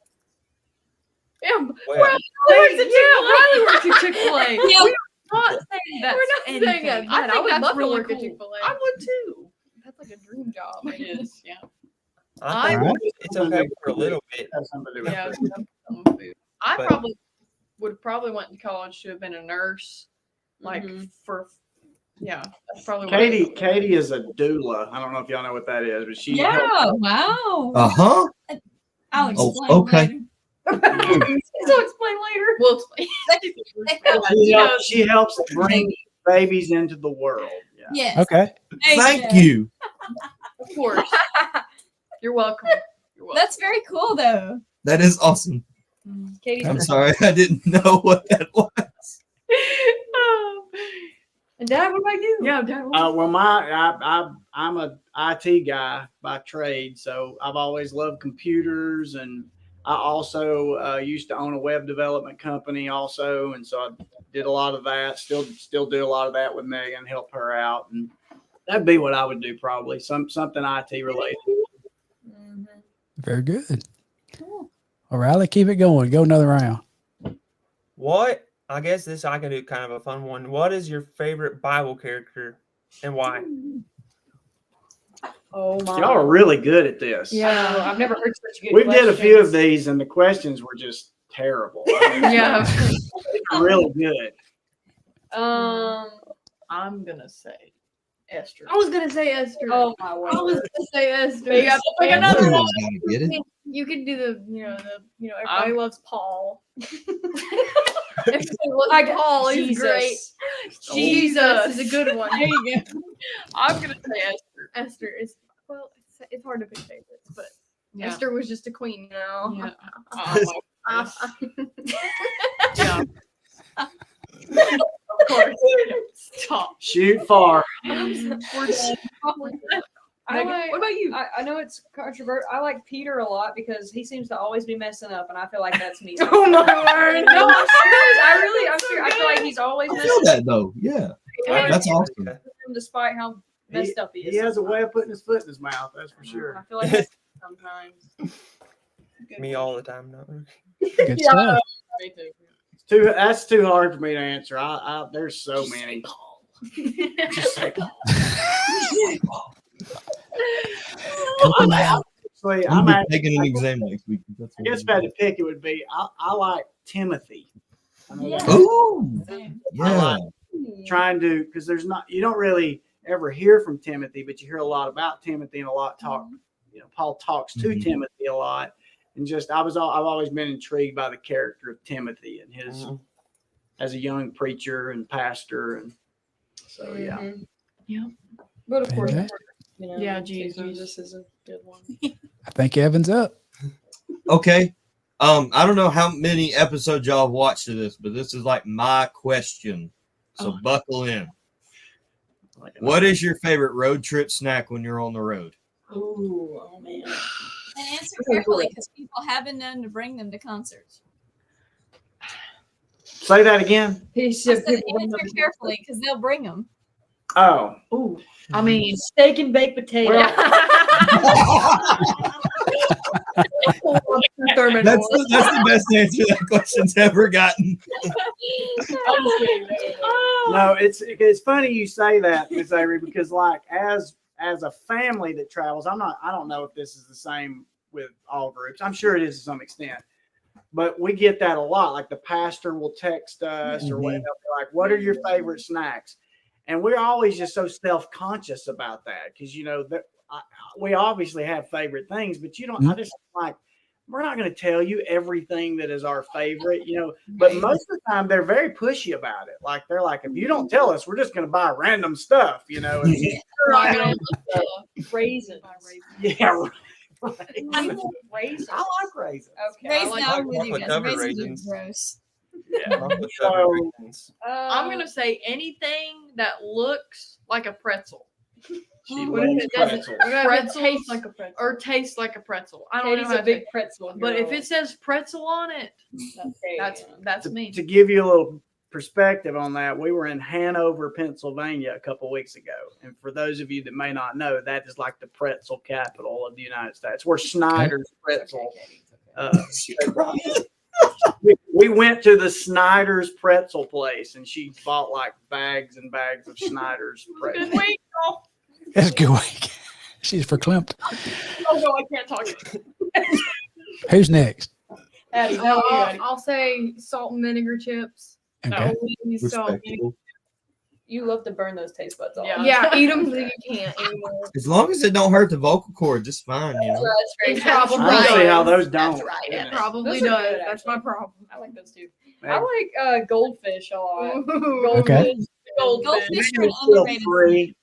Yeah. Well, Riley works at Chick-fil-A. Yeah. We're not saying that's We're not saying anything. that. I I think would that's love to really work at cool. Chick-fil-A. I would too. That's like a dream job. It is. Yeah. I think Alright. it's okay for a little bit. Have something to do with Yeah. it. Food. I But- probably would went to college to have been a nurse. Like Mhm. for yeah. That's probably what I- Katie is a doula. I don't know if y'all know what that is, but she helps Yeah. Wow. Uh-huh. I'll Oh, explain okay. later. So explain later. We'll explain. she helps bring babies into the world. Yeah. Yes. Okay. Thank you. Of course. You're welcome. You're welcome. That's very cool, though. That is awesome. Katie's I'm sorry, I didn't know what that was. And Dad, what about you? Yeah, Dad. Well, I'm a IT guy by trade, so I've always loved computers, and I also used to own a web development company also, and so I did a lot of that. Still do a lot of that with Megan, help her out, and that'd be what I would do probably, something IT related. Very good. All right, Riley, keep it going. Go another round. What? I guess this I can do kind of a fun one. What is your favorite Bible character and why? Oh my. Y'all are really good at this. Yeah, I've never heard such a good. We did a few of questions. these, and the questions were just terrible. Yeah. Really good. I'm gonna say Esther. I was gonna say Esther. Oh my word. I was gonna say Esther. You got to pick another one. Get it? You could do everybody I'm- loves Paul. Everybody loves Paul. He's Jesus. great. Jesus is a good one. There you go. I'm gonna say Esther. Esther is it's hard to pick favorites, but Yeah. Esther was just a queen, you know. Yeah. Uh, Yeah. Of course. Stop. Shoot far. I Megan, like, what about you? I know it's controversial. I like Peter a lot because he seems to always be messing up, and I feel like that's me. oh my word! No, I'm serious. I'm serious. I feel like he's always I messing feel up, that though. Yeah. That's awesome. despite how messed up he is. He has a sometimes. way of putting his foot in his mouth, that's for sure. I feel like that's sometimes. Me all the time. No. Good stuff. Me too. That's too hard for me to answer. There's so many. Just say Paul. Actually, I'm I'm taking an exam next week. That's I guess if I had to pick, it would be I like Timothy. I know that's Ooh. Yeah. trying to, because you don't really ever hear from Timothy, but you hear a lot about Timothy and a lot talk. Paul talks to Mhm. Timothy a lot, and I've always been intrigued by the character of Timothy and his as a young preacher and pastor, and so yeah. Mhm. Yeah. But of course, Fantastic. Yeah, Jesus. Jesus is a good one. I think Evan's up. Okay. I don't know how many episodes y'all have watched of this, but this is like my question. So buckle in. What is your favorite road trip snack when you're on the road? Ooh, oh man. And answer carefully because people have been known to bring them to concerts. Say that again. He I said said people bring answer them carefully because they'll bring them. Oh, Ooh, I mean, steak and baked potato. That's the best answer that question's ever gotten. no, it's funny you say that, Miss Avery, because like as a family that travels, I don't know if this is the same with all groups. I'm sure it is to some extent. But we get that a lot. Like the pastor will text us or whatever, like, what are your favorite snacks? And we're always just so self-conscious about that because, you know, we obviously have favorite things, but you don't, I just like, we're not going to tell you everything that is our favorite, you know, but most of the time they're very pushy about it. Like, they're like, if you don't tell us, we're just going to buy random stuff, you know. And, Raisins. yeah, right. Raisins. I like raisins. Okay. Raisins, like I'm with you guys. chocolate covered Raisins raisins. are gross. Yeah. So, I'm gonna say anything that looks like a pretzel. She What if loves it doesn't pretzels. pretzels taste like a pretzel. or taste like a pretzel? I don't know Katie's how a to big say- pretzel. But if girl. it says pretzel on it, that's me. To give you a little perspective on that, we were in Hanover, Pennsylvania a couple weeks ago. And for those of you that may not know, that is like the pretzel capital of the United States. We're Snyder's pretzel. We went to the Snyder's pretzel place and she bought like bags and bags of Snyder's pretzel. Good week. That's a good week. She's verklempt. Oh no, I can't talk. Who's next? Addie, how about you, Addie? I'll say salt and vinegar chips. Okay. Always salt and vinegar. Respectable. You love to burn those taste buds off. Yeah. Yeah, eat them so you can't anymore. As long as it don't hurt the vocal cords, it's fine. You know. It I probably don't see how those That's don't. right. It Yeah. probably Those are does. good, That's my actually. problem. I like those too. Yeah. I like goldfish a lot. Ooh. Okay. Goldfish are It's still underrated. free.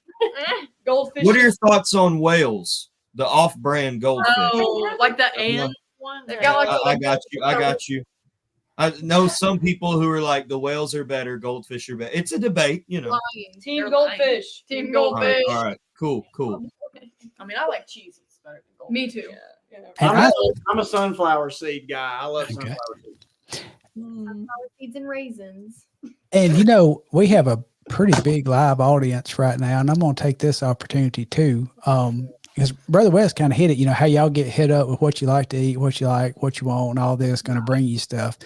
Goldfish. What are your thoughts on whales? The off-brand goldfish. Oh, like the ant one. They've got like I got you. I got you. I know some people who are like the whales are better, goldfish are better. It's a debate, you know. Team They're goldfish. Team All right, goldfish. all right, cool, cool. I mean, I like cheese. It's better than goldfish. Me too. Yeah, you know. And I'm a sunflower seed guy. I love Okay. sunflower seeds. Mm. Seeds and raisins. And you know, we have a pretty big live audience right now, and I'm going to take this opportunity too. Because Brother West kind of hit it, you know, how y'all get hit up with what you like to eat, what you like, what you want, and all this going to bring you stuff.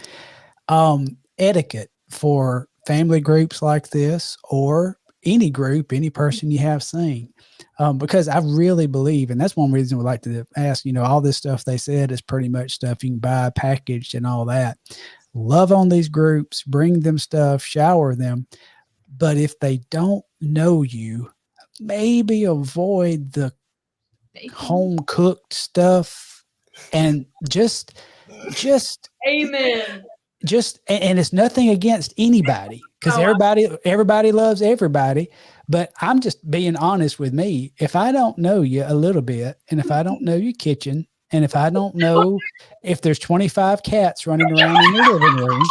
Etiquette for family groups like this, or any group, any person you have seen. Because I really believe, and that's one reason we like to ask, you know, all this stuff they said is pretty much stuff you can buy packaged and all that. Love on these groups, bring them stuff, shower them. But if they don't know you, maybe avoid the home cooked stuff and just Amen. and it's nothing against anybody because everybody loves everybody. But I'm just being honest with me. If I don't know you a little bit, and if I don't know your kitchen, and if I don't know if there's 25 cats running around in your living room,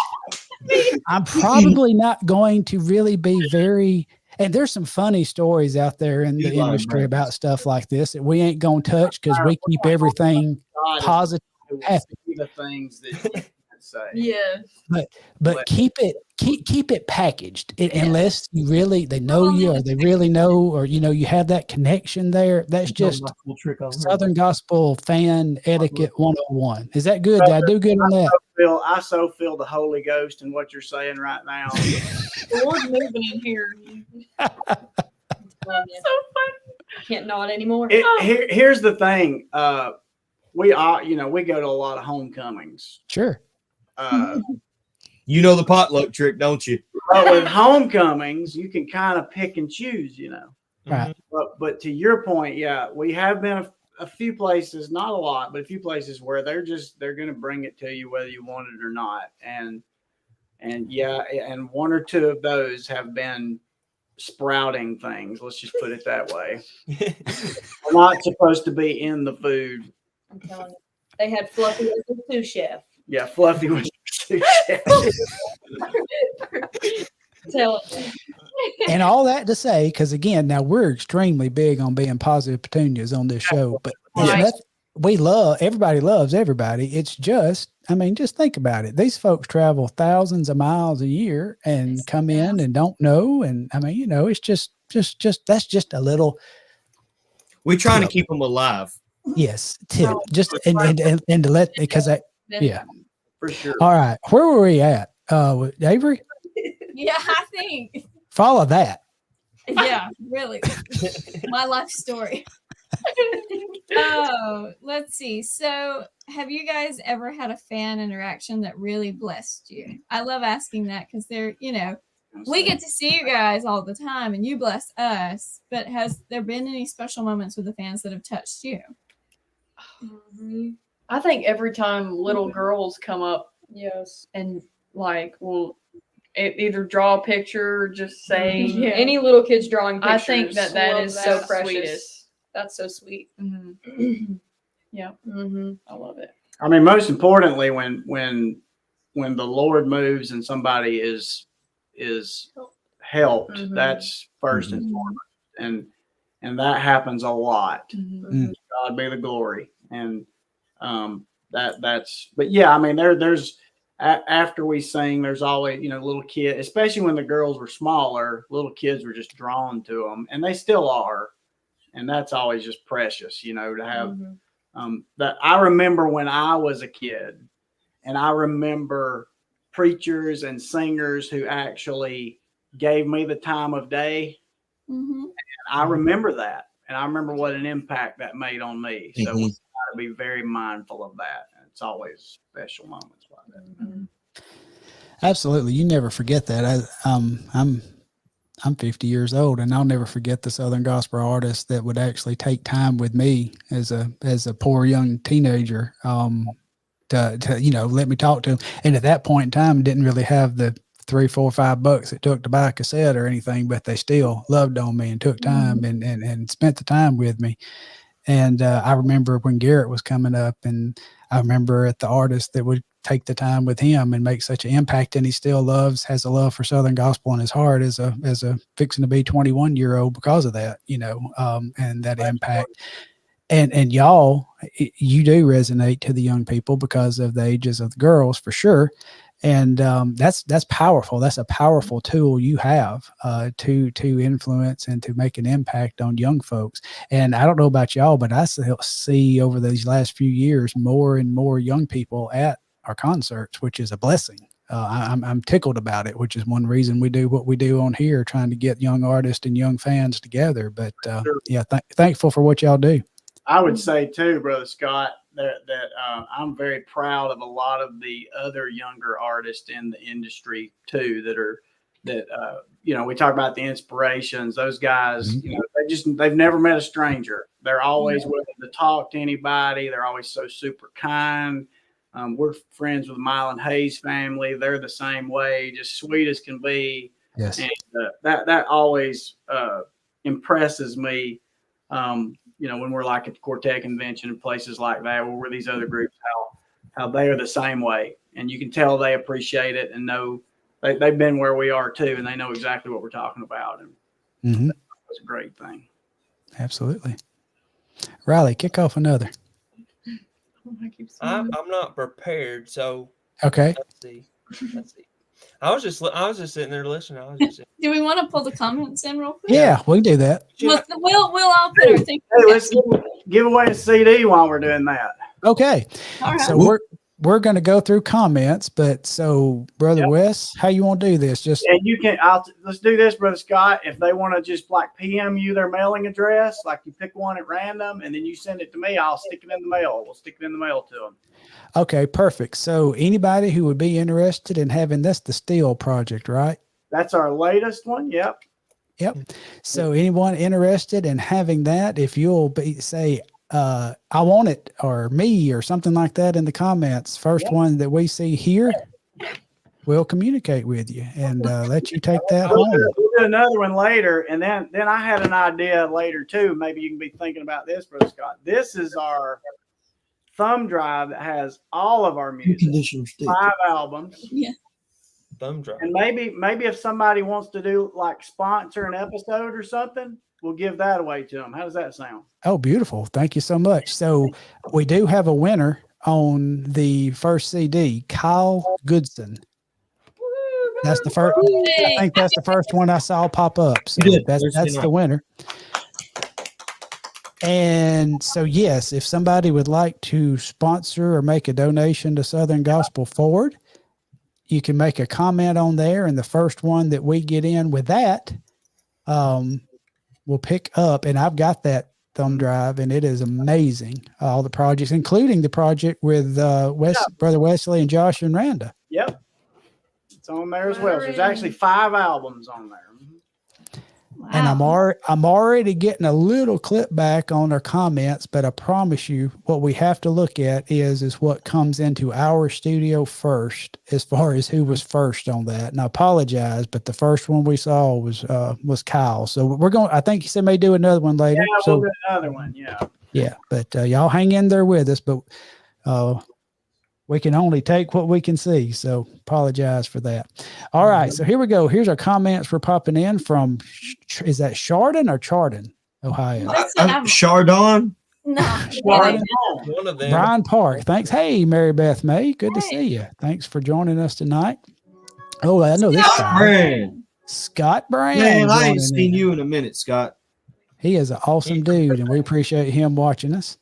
I'm probably not going to really be very. And there's some funny stories out there in the industry about stuff like this that we ain't going to touch because we keep everything God is positive. Happy. the things that you can say. Yeah. But keep it packaged unless you really they know you or they really know or you know you have that connection there. That's just Southern Gospel fan etiquette 101. Is that good? Did I do good on that? I so feel the Holy Ghost in what you're saying right now. The Lord's moving in here. So can't nod anymore. Here's the thing. We go to a lot of homecomings. Sure. You know the potluck trick, don't you? But with homecomings, you can kind of pick and choose, you know. Right. But to your point, yeah, we have been a few places, not a lot, but a few places where they're going to bring it to you whether you want it or not. And yeah, and one or two of those have been sprouting things. Let's just put it that way. They're not supposed to be in the food. I'm telling you. They had Fluffy as the sous chef. Yeah, Fluffy was Tell it. And all that to say, because again, now we're extremely big on being positive petunias on this show, but everybody loves everybody. It's just, I mean, just think about it. These folks travel thousands of miles a year and come in and don't know. And I mean, it's just that's just a little. We're trying to tip. keep them alive. Yes, tip. Just and to let, because yeah, for sure. All right, where were we at? With Avery? Yeah, I think. Follow that. Yeah, really. My life story. Oh, let's see. So, have you guys ever had a fan interaction that really blessed you? I love asking that because they're, we get to see you guys all the time and you bless us, but has there been any special moments with the fans that have touched you? I think every time little girls come up Yes. and will either draw a picture or just say Any little kids drawing pictures. I think that love is so the precious. sweetest. That's so sweet. Mm-hmm. Yeah, Mm-hmm. I love it. I mean, most importantly, when the Lord moves and somebody is helped, that's first and foremost, and that happens a lot. God be the glory, and that's. But yeah, I mean, there's after we sing, there's always little kids, especially when the girls were smaller, little kids were just drawn to them, and they still are, and that's always just precious, to have. That I remember when I was a kid, and I remember preachers and singers who actually gave me the time of day. And I remember that, and I remember what an impact that made on me. So we got to be very mindful of that. And it's always special moments like that. Absolutely, you never forget that. I'm 50 years old, and I'll never forget the Southern gospel artist that would actually take time with me as a poor young teenager to let me talk to him. And at that point in time, didn't really have the $3, $4, $5 it took to buy a cassette or anything, but they still loved on me and took time and spent the time with me. And I remember when Garrett was coming up, and I remember at the artist that would take the time with him and make such an impact, and he still has a love for Southern gospel in his heart as a fixing to be 21-year-old because of that, and that impact. And y'all, you do resonate to the young people because of the ages of the girls, for sure. And that's powerful. That's a powerful tool you have to influence and to make an impact on young folks. And I don't know about y'all, but I see over these last few years more and more young people at our concerts, which is a blessing. I'm tickled about it, which is one reason we do what we do on here, trying to get young artists and young fans together. But thankful for what y'all do. I would say too, Brother Scott, that I'm very proud of a lot of the other younger artists in the industry too that we talk about the inspirations. Those guys, they've never met a stranger. They're always willing to talk to anybody. They're always so super kind. We're friends with the Mylan Hayes family. They're the same way, just sweet as can be. Yes, and that always impresses me. When we're like at the Quartet convention and places like that, where we're these other groups, how they are the same way, and you can tell they appreciate it and know they've been where we are too, and they know exactly what we're talking about, and that's a great thing. Absolutely. Riley, kick off another. I'm not prepared, so okay. Let's see. I was just sitting there listening. Do we want to pull the comments in real quick? Yeah, we can do that. We'll all put our things. Hey, let's give away a CD while we're doing that. Okay. All right. So we're going to go through comments, but so Brother Wes, how you want to do this? And you can. Let's do this, Brother Scott. If they want to just like PM you their mailing address, like you pick one at random, and then you send it to me, I'll stick it in the mail. We'll stick it in the mail to them. Okay, perfect. So anybody who would be interested in having that's the Steel Project, right? That's our latest one. Yep. So anyone interested in having that, if you'll say, I want it, or me, or something like that in the comments, first one that we see here, we'll communicate with you and let you take that home. We'll do another one later. And then I had an idea later too. Maybe you can be thinking about this, Brother Scott. This is our thumb drive that has all of our music, 5 albums. Yeah. thumb drive. And maybe if somebody wants to do like sponsor an episode or something, we'll give that away to them. How does that sound? Oh, beautiful. Thank you so much. So we do have a winner on the first CD, Kyle Goodson. That's the first. I think that's the first one I saw pop up. So that's the winner. And so, yes, if somebody would like to sponsor or make a donation to Southern Gospel Forward, you can make a comment on there. And the first one that we get in with that, we'll pick up. And I've got that thumb drive, and it is amazing. All the projects, including the project with Brother Wesley and Josh and Randa. Yep. It's on there as well. There's actually 5 albums on there. Wow. And I'm already getting a little clip back on our comments, but I promise you what we have to look at is what comes into our studio first as far as who was first on that. And I apologize, but the first one we saw was Kyle. So I think he said may do another one later. Yeah, so we'll do another one. Yeah. Yeah, but y'all hang in there with us, but we can only take what we can see. So apologize for that. All right. So here we go. Here's our comments we're popping in from, is that Chardon or Chardon, Ohio? Chardon? No. One of them. Brian Park. Thanks. Hey, Mary Beth May. Good to see you. Thanks for joining us tonight. Oh, I know this guy. Brand. Scott Brand. Man, I ain't joining seen in. you in a minute, Scott. He is an awesome dude, and we appreciate him watching us.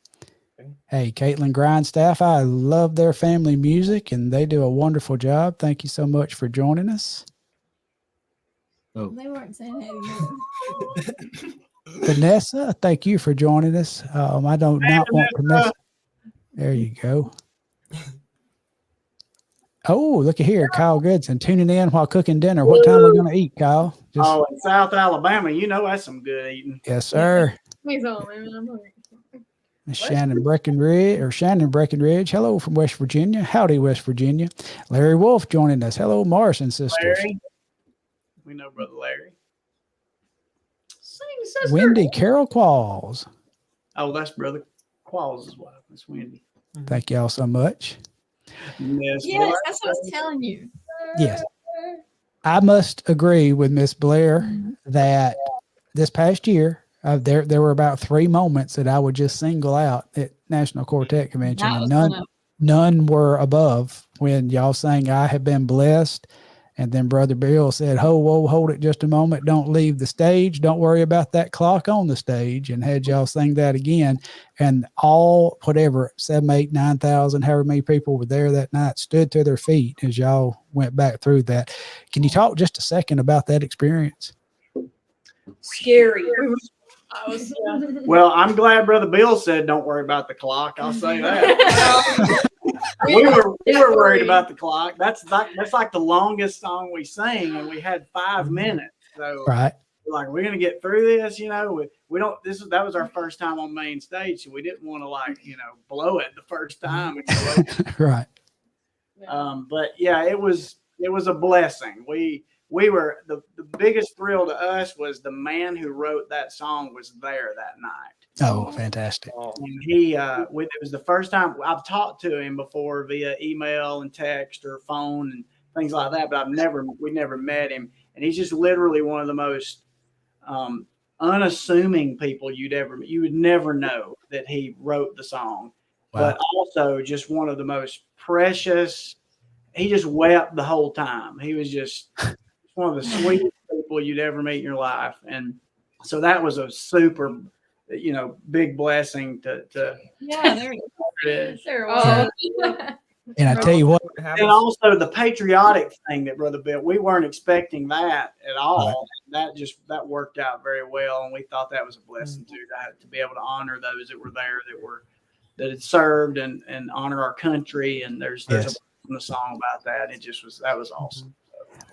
Hey, Caitlin Grindstaff, I love their family music, and they do a wonderful job. Thank you so much for joining us. Oh, They weren't saying hey to you. Vanessa, thank you for joining us. I don't not want to miss. There you go. Oh, look at here, Kyle Goodson tuning in while cooking dinner. What time are we going to eat, Kyle? In South Alabama, that's some good eating. Yes, sir. He's on, man. I'm hungry. Shannon Breckenridge. Hello from West Virginia. Howdy, West Virginia. Larry Wolf joining us. Hello, Morrison sisters. Larry. We know Brother Larry. Sing, sister. Wendy Carol Qualls. Oh, that's Brother Qualls' wife. That's Wendy. Thank y'all so much. Yes, That's what I was telling you. Yes. I must agree with Miss Blair that this past year, there were about 3 moments that I would just single out at National Quartet Convention, That was and one of none were above when y'all sang "I Have Been Blessed," and then Brother Bill said, "Whoa, hold it just a moment! Don't leave the stage. Don't worry about that clock on the stage," and had y'all sing that again. And all 7, 8, 9,000, however many people were there that night, stood to their feet as y'all went back through that. Can you talk just a second about that experience? Scary. Well, I'm glad Brother Bill said, "Don't worry about the clock." I'll say that. we were worried about the clock. That's like the longest song we sing, and we had 5 minutes. So Right. we're gonna get through this. We don't. That was our first time on main stage, so we didn't want to blow it the first time. Right. But yeah, it was a blessing. We were the biggest thrill to us was the man who wrote that song was there that night. Oh, fantastic. And he it was the first time I've talked to him before via email and text or phone and things like that, but we never met him. And he's just literally one of the most unassuming people you would never know that he wrote the song. Wow. But also just one of the most precious. He just wept the whole time. He was just one of the sweetest people you'd ever meet in your life. And so that was a super, big blessing to Yeah, there Oh, And I tell you what, and also the patriotic thing that Brother Bill, we weren't expecting that at all. Right. That worked out very well. And we thought that was a blessing too, to be able to honor those that were there, that had served and honor our country. And there's a song about that. That was awesome.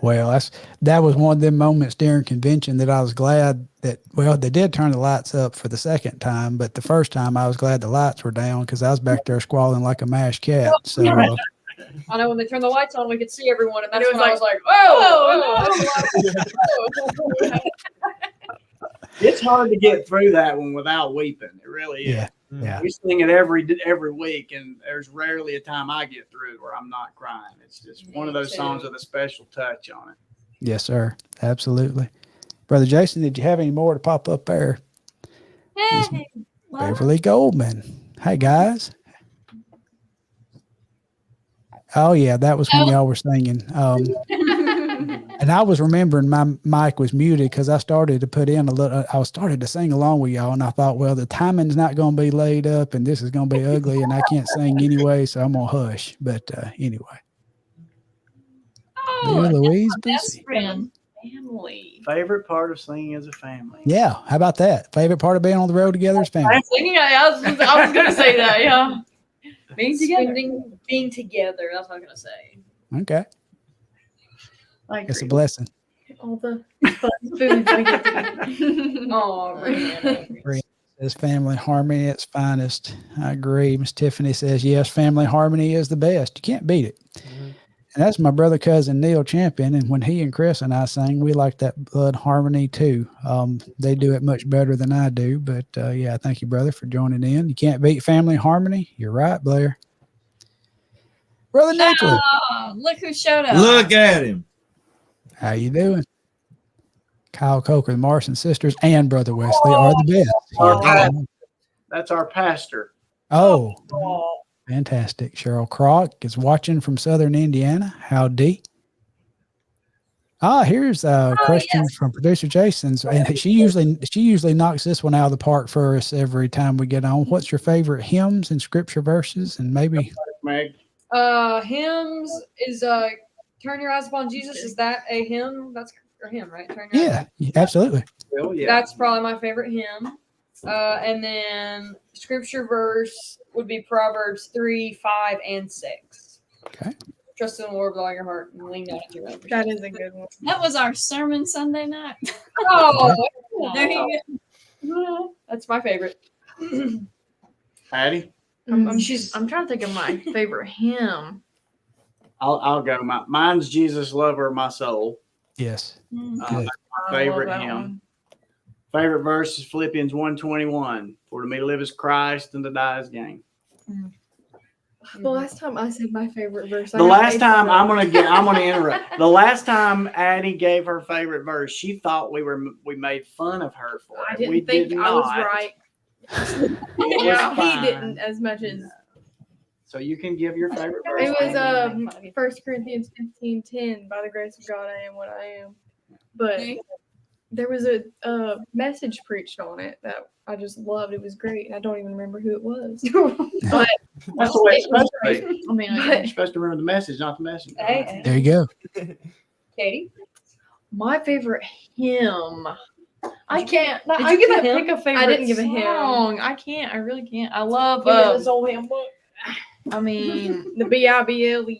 well, that was one of them moments during convention that I was glad that, they did turn the lights up for the second time, but the first time I was glad the lights were down because I was back there squalling like a mashed cat. So I know when they turned the lights on, we could see everyone, and that's It was when I like, was like, "Whoa!" It's hard to get through that one without weeping. It really is. yeah, Yeah. We sing it every week, and there's rarely a time I get through it where I'm not crying. It's just one of those songs with a special touch on it. Yes, sir. Absolutely. Brother Jason, did you have any more to pop up there? Hey, well, Beverly Goldman. Hey, guys. Oh, yeah, that was when y'all were singing. And I was remembering my mic was muted because I started to put in a little, I started to sing along with y'all, and I thought, well, the timing's not going to be laid up, and this is going to be ugly, and I can't sing anyway, so I'm going to hush. But anyway. Leah Louise best Busy. friend. Family. Favorite part of singing as a family. Yeah, how about that? Favorite part of being on the road together is family. Singing, I was going to say that, yeah. Being together. Being together. That's what I'm gonna say. Okay. I It's a agree. blessing. All the fun food we get to eat. Oh, man. Says family harmony at its finest. I agree. Miss Tiffany says, yes, family harmony is the best. You can't beat it. And that's my brother cousin Neil Champion. And when he and Chris and I sing, we like that blood harmony too. They do it much better than I do. But yeah, thank you, brother, for joining in. You can't beat family harmony. You're right, Blair. Brother Nicholas. Oh, look who showed up. Look at him. How you doing? Kyle Coker, the Morrison sisters, and Brother Wesley are the best. Our That's our pastor. Oh, fantastic. Cheryl Crock is watching from Southern Indiana. Howdy. Here's a question from producer Jason's, and she usually knocks this one out of the park for us every time we get on. What's your favorite hymns and scripture verses? And maybe Meg. Hymns is Turn Your Eyes Upon Jesus. Is that a hymn? That's a hymn, right? Turn Your Eyes. yeah, absolutely. Well, yeah. That's probably my favorite hymn. And then scripture verse would be Proverbs 3, 5, and 6. Okay. Trust in the Lord with all your heart and lean not to your own. That is a good one. That was our sermon Sunday night. Oh, There you go. that's my favorite. Addie. I'm trying to think of my favorite hymn. I'll go. Mine's Jesus Lover, My Soul. Yes. Mm. Good. That's I my favorite love that hymn. one. Favorite verse is Philippians 1:21. For to me to live is Christ and to die is gain. The last time I said my favorite verse. The last time I'm gonna interrupt. The last time Addie gave her favorite verse, she thought we made fun of her for it. I didn't we think did I was not. right. It Yeah, was he fine. didn't as much as So you can give your favorite verse. it was 1 Corinthians 15:10. By the grace of God, I am what I am. But there was a message preached on it that I just loved. It was great, and I don't even remember who it was. But That's the way it's supposed to be. I mean, You're supposed to remember the message, not the messenger. Hey, There you go. Katie? my favorite hymn. I can't. Did I you give a can't hymn? pick a favorite I didn't give a hymn. song. I can't. I really can't. I love. Give me this old hymn book. I mean, the BIBLE.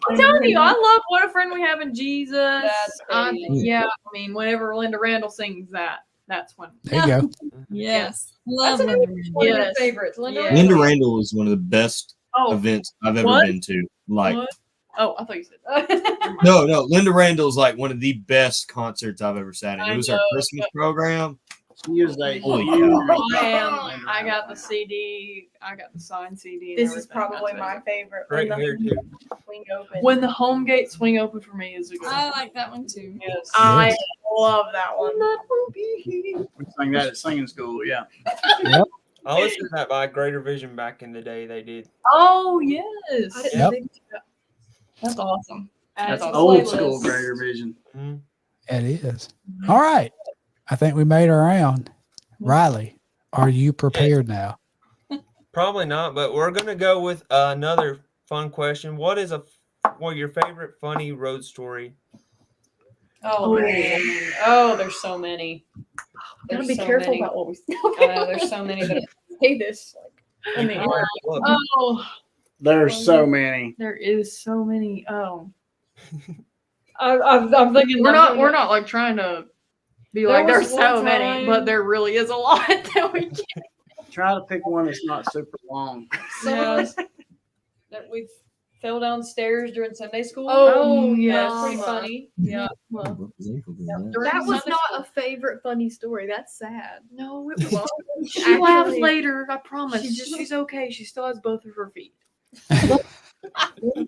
I'm telling you, I love "What a Friend We Have in Jesus." That's crazy. Yeah, I mean, whenever Linda Randall sings that, that's when. There you go. Yes. Love That's Linda one of your Yes. favorites. Linda Yes. Randall. Linda Randall is one of the best Oh, events I've ever What? been to. Like, what? Oh, I thought you said. no, Linda Randall is like one of the best concerts I've ever sat in. I It was her know. Christmas program. She is a Holy huge- I got the CD. I got the signed CD. and This is everything. probably That's my it. favorite. Right When here the too. swing open. When the home gates swing open for me is a good. I like that one too. Yes. I love that one. We sang that at singing school, yeah. I listened to that by Greater Vision back in the day. They did. Oh yes. I didn't Yep. think That's awesome. That's awesome. old playlist. school Greater Vision. Mhm. It is. All right. I think we made our round. Riley, are you prepared now? Probably not, but we're gonna go with another fun question. What is your favorite funny road story? Oh, man. Oh, there's so many. Gotta There's be so careful many. about what we say. I know there's so many, but Say this. Like, You can already look. Oh, There's so many. there is so many. Oh, I'm thinking we're not like trying to be There like was there's so one many, time- but there really is a lot that we can. Try to pick one that's not super long. Yes. That we've fell downstairs during Sunday school. Oh, yeah, it's mama. pretty funny. Yeah. Broke his ankle doing that. During That was Sunday not school. a favorite funny story. That's sad. No, it was. Well, She laughs actually, later. I promise. She's okay. She still has both of her feet.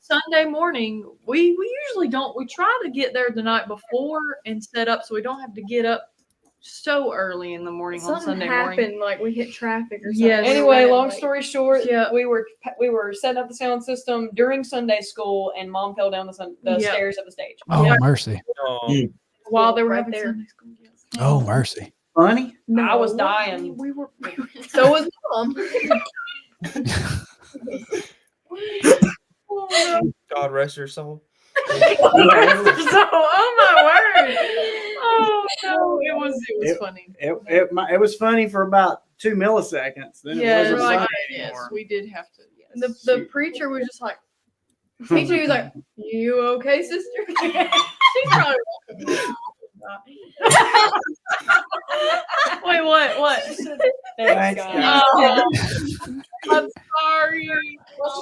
Sunday morning, we usually don't. We try to get there the night before and set up so we don't have to get up so early in the morning on something Sunday happened, morning. like we hit traffic or something. Yeah. We Anyway, were long like- story short, Yeah. we were setting up the sound system during Sunday school, and Mom fell down the Yeah. stairs of the stage Oh, mercy. Mm. while they were Right having there. Sunday school. Yeah. Oh, mercy. Funny? I was No, dying. We were so was Mom. God rest her soul. So, oh my word! Oh no, it was funny. It was funny for about 2 milliseconds. Then Yeah, it wasn't like, funny yes, anymore. we did have to. Yes. And the preacher was just like, teacher was like, "You okay, sister?" She's probably Wait, what? Thanks, God. guys. I'm sorry.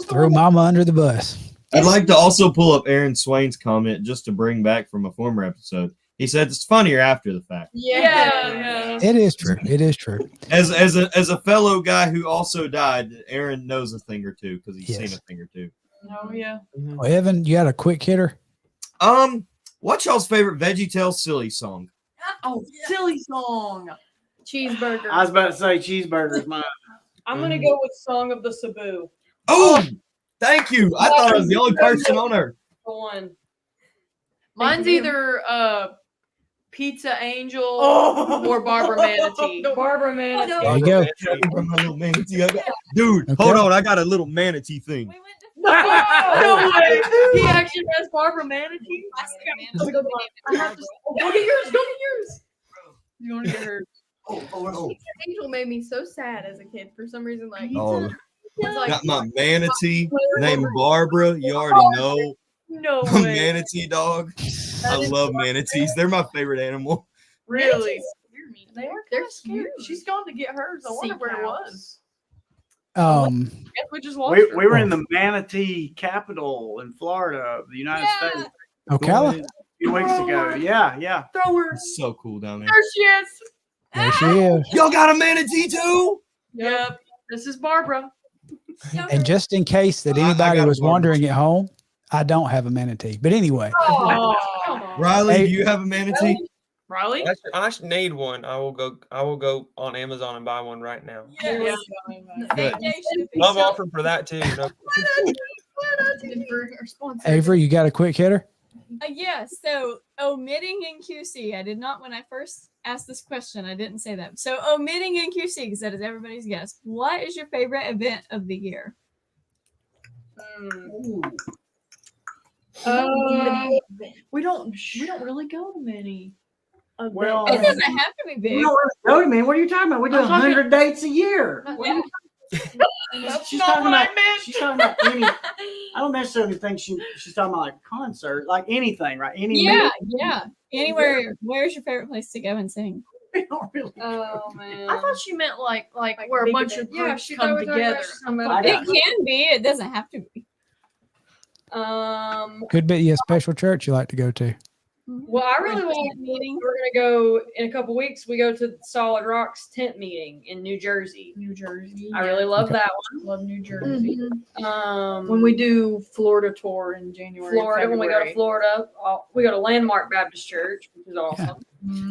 Threw mama under the bus. I'd like to also pull up Aaron Swain's comment just to bring back from a former episode. He said it's funnier after the fact. Yeah. It is true. It is true. As a fellow guy who also died, Aaron knows a thing or two because he's Yes. seen a thing or two. Oh yeah. Well, Evan, you got a quick hitter? What's y'all's favorite VeggieTales silly song? Oh, silly song. cheeseburger. I was about to say cheeseburger is mine. I'm gonna go with "Song of the Cebu." Oh, thank you. I thought I was the only person on earth. The one. Mine's either Pizza Angel Oh. or Barbara Manatee. Barbara Manatee. There you go. My little manatee. Dude, Okay. hold on. I got a little manatee thing. We went to No way. He actually has Barbara Manatee. Look at yours. Go get yours. You want to get her? Angel made me so sad as a kid for some reason. Like, Oh, it's like got my manatee named Barbara. You already know. No My way. manatee dog. I love manatees. They're my favorite animal. Really? they're scary. She's gone to get hers. I wonder where it was. Guess we just lost We her. were in the manatee capital in Florida, of the United Yeah. States. Ocala? A few weeks ago. Yeah. Throw her. It's so cool down there. There she is. There she is. Y'all got a manatee too? Yep. This is Barbara. And just in case that I anybody got was one. wondering at home, I don't have a manatee. But anyway, Oh, come on. Riley, Hey. do you have a manatee? Riley? I should need one. I will go on Amazon and buy one right now. Yeah. Good. Love offer for that too. No, for our sponsor. Avery, you got a quick hitter? Yeah, so omitting in QC, I did not, when I first asked this question, I didn't say that. So omitting in QC, because that is everybody's guess. What is your favorite event of the year? We don't really go to many. Well, It doesn't have to be we big. don't really go to me. What are you talking about? We do I'm talking- 100 dates a year. Yeah. She's not talking what I about. meant. She's talking about any. I don't necessarily think she's talking about like a concert, like anything, right? Any. Yeah, yeah. Anywhere, where's your favorite place to go and sing? We don't really. Oh man. I thought she meant like where a big bunch of event. Yeah, groups she come thought we were talking together. about something I It got- can be. It doesn't have to be. Could be a special church you like to go to. Well, I really Or a want. tent meeting. We're gonna go in a couple weeks. We go to Solid Rock's tent meeting in New Jersey. New Jersey. I really love Okay. that love New Jersey. one. When we do Florida tour in January, Florida, when we go to Florida, we go to Landmark Baptist Church, which is awesome.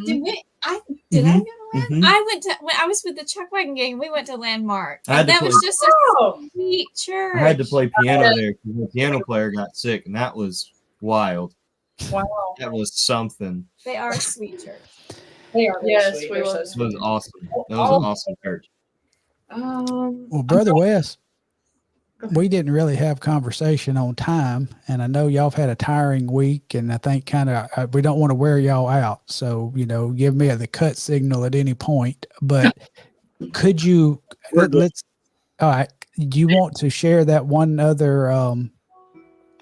Did we? I go to Landmark? Mhm. I went to when I was with the Chuck Wagon gang. We went to Landmark. I had And to that play- was just a Oh, sweet church. I had to play piano there because the piano player got sick, and that was wild. wow. That was something. They are a sweet church. They are Yes, sweet. we They're love It so was sweet. awesome. That was an awesome church. Well, Brother Wes, we didn't really have conversation on time, and I know y'all have had a tiring week, and I think kind of we don't want to wear y'all out. So, give me the cut signal at any point. But could you let's all right? Do you want to share that one other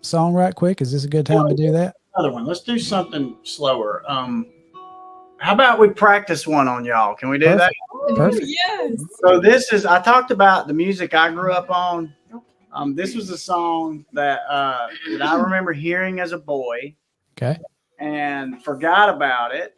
song right quick? Is this a good time to do that? Another one. Let's do something slower. How about we practice one on y'all? Can we do that? Perfect. Yes. So this is. I talked about the music I grew up on. This was a song that I remember hearing as a boy. Okay. And forgot about it.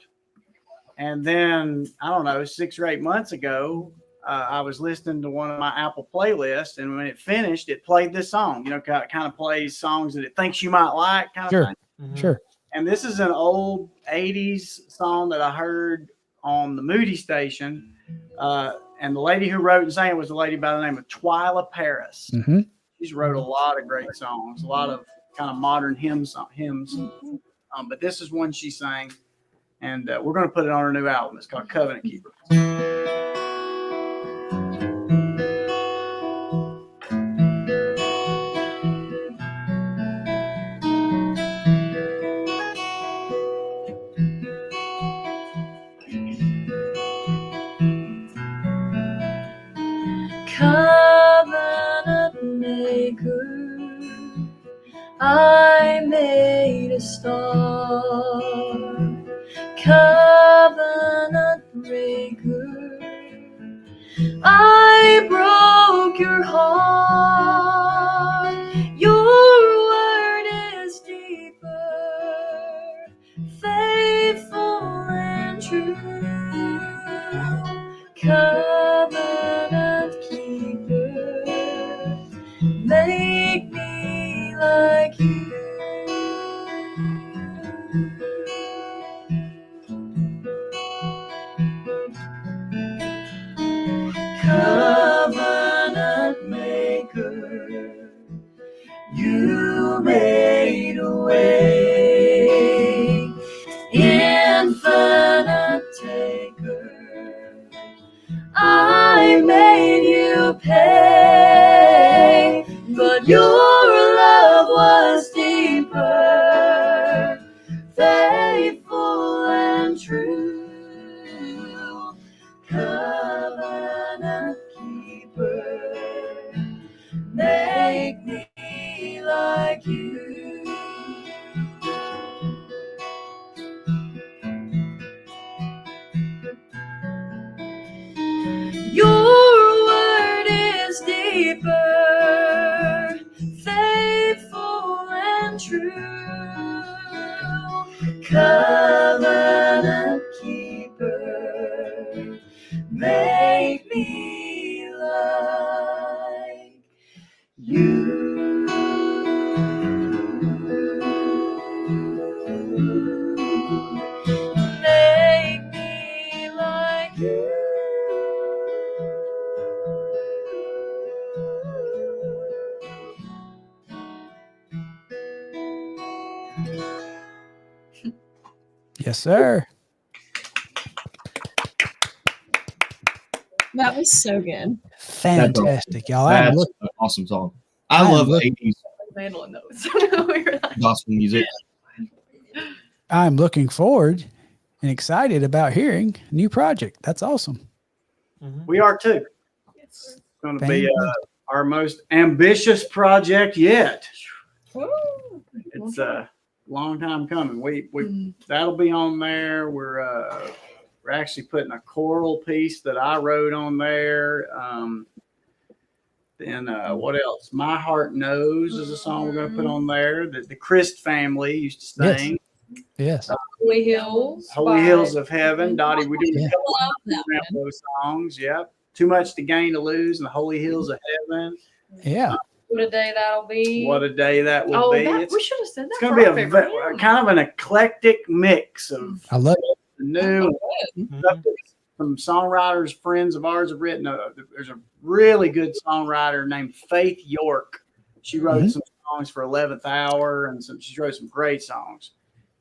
And then, I don't know, 6 or 8 months ago, I was listening to one of my Apple playlists, and when it finished, it played this song. You know, kind of plays songs that it thinks you might like, kind of thing. Sure. And this is an old 80s song that I heard on the Moody station. And the lady who wrote and sang it was a lady by the name of Twyla Paris. Mm-hmm. She's wrote a lot of great songs, a lot of kind of modern hymns. But this is one she sang, and we're going to put it on her new album. It's called Covenant Keeper. Covenant maker, I made a star. Covenant breaker, I broke your heart. Your word is deeper, faithful and true. Covenant keeper, make me like you. Covenant maker, you made a way. Infinite taker, I made you pay, but your love was deeper, faithful and true. Covenant keeper, make me like you. Your word is deeper, faithful and true. Covenant keeper, make me like you. Make me like you. Yes, sir. That was so good. Fantastic, y'all. I'm That's look- an awesome song. I love looking- 80s Mandolin notes. We were like, gospel music. I'm looking forward and excited about hearing a new project. That's awesome. We are too. yes. It's going to be Fantastic. our most ambitious project yet. Woo. It's a long time coming. We that'll be on there. We're actually putting a choral piece that I wrote on there. Then what else? My Heart Knows is a song we're going to put on there that the Christ family used to Yes. sing. Yes. Holy Hills. Holy by- Hills of Heaven. Dottie, we do Yeah. a couple Love that of those songs. Yep. Too Much to Gain to Lose and the Holy Hills of Heaven. Yeah. What a day that'll be. What a day that will Oh, be. that, It's we should have said that. it's going for to our be favorite a hymn. kind of an eclectic mix of I love it. the new Mhm. stuff that some songwriters, friends of ours have written. There's a really good songwriter named Faith York. She wrote Mhm. some songs for 11th Hour, and she wrote some great songs.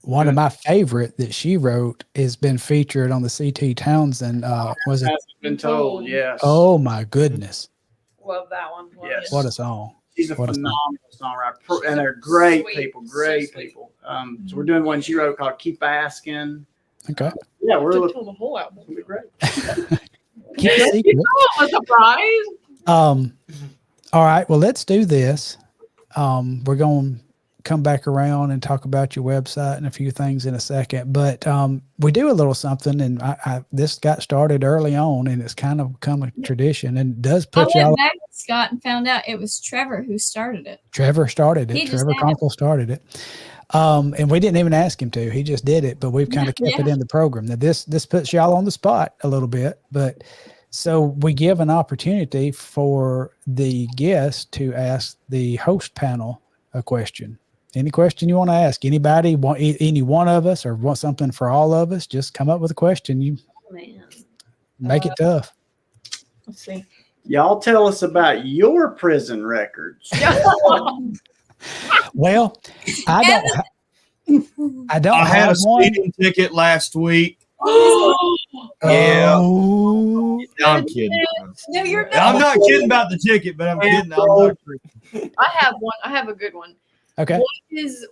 One of my favorite that she wrote has been featured on the CT Townsend. Was it? Hasn't been told, yes. Oh my goodness. Love that one. Love Yes. it. What a song. She's a what a song. phenomenal songwriter, and they're great Sweet. people, So great sweet. people. So we're doing one she wrote called "Keep Asking." Okay. Yeah, we're To looking. tell the whole album. It'll be great. Keep it secret. Oh, a surprise. All right. Well, let's do this. We're going to come back around and talk about your website and a few things in a second. But we do a little something, and this got started early on, and it's kind of become a tradition, and does I put y'all. went back to Scott and found out it was Trevor who started it. Trevor started it. He just Trevor Conkle started it. And we didn't even ask him to. He just did it, but we've kind of kept it in the program. Now this puts y'all on the spot a little bit, but so we give an opportunity for the guest to ask the host panel a question. Any question you want to ask, anybody, any one of us, or want something for all of us, just come up with a question. You make it tough. Let's see. Y'all tell us about your prison records. Well, I don't I had have a one. speeding ticket last week. Yeah. No, I'm kidding. No, you're not. I'm not kidding about the ticket, but I'm kidding. I'm not I have one. I have a good one. Okay.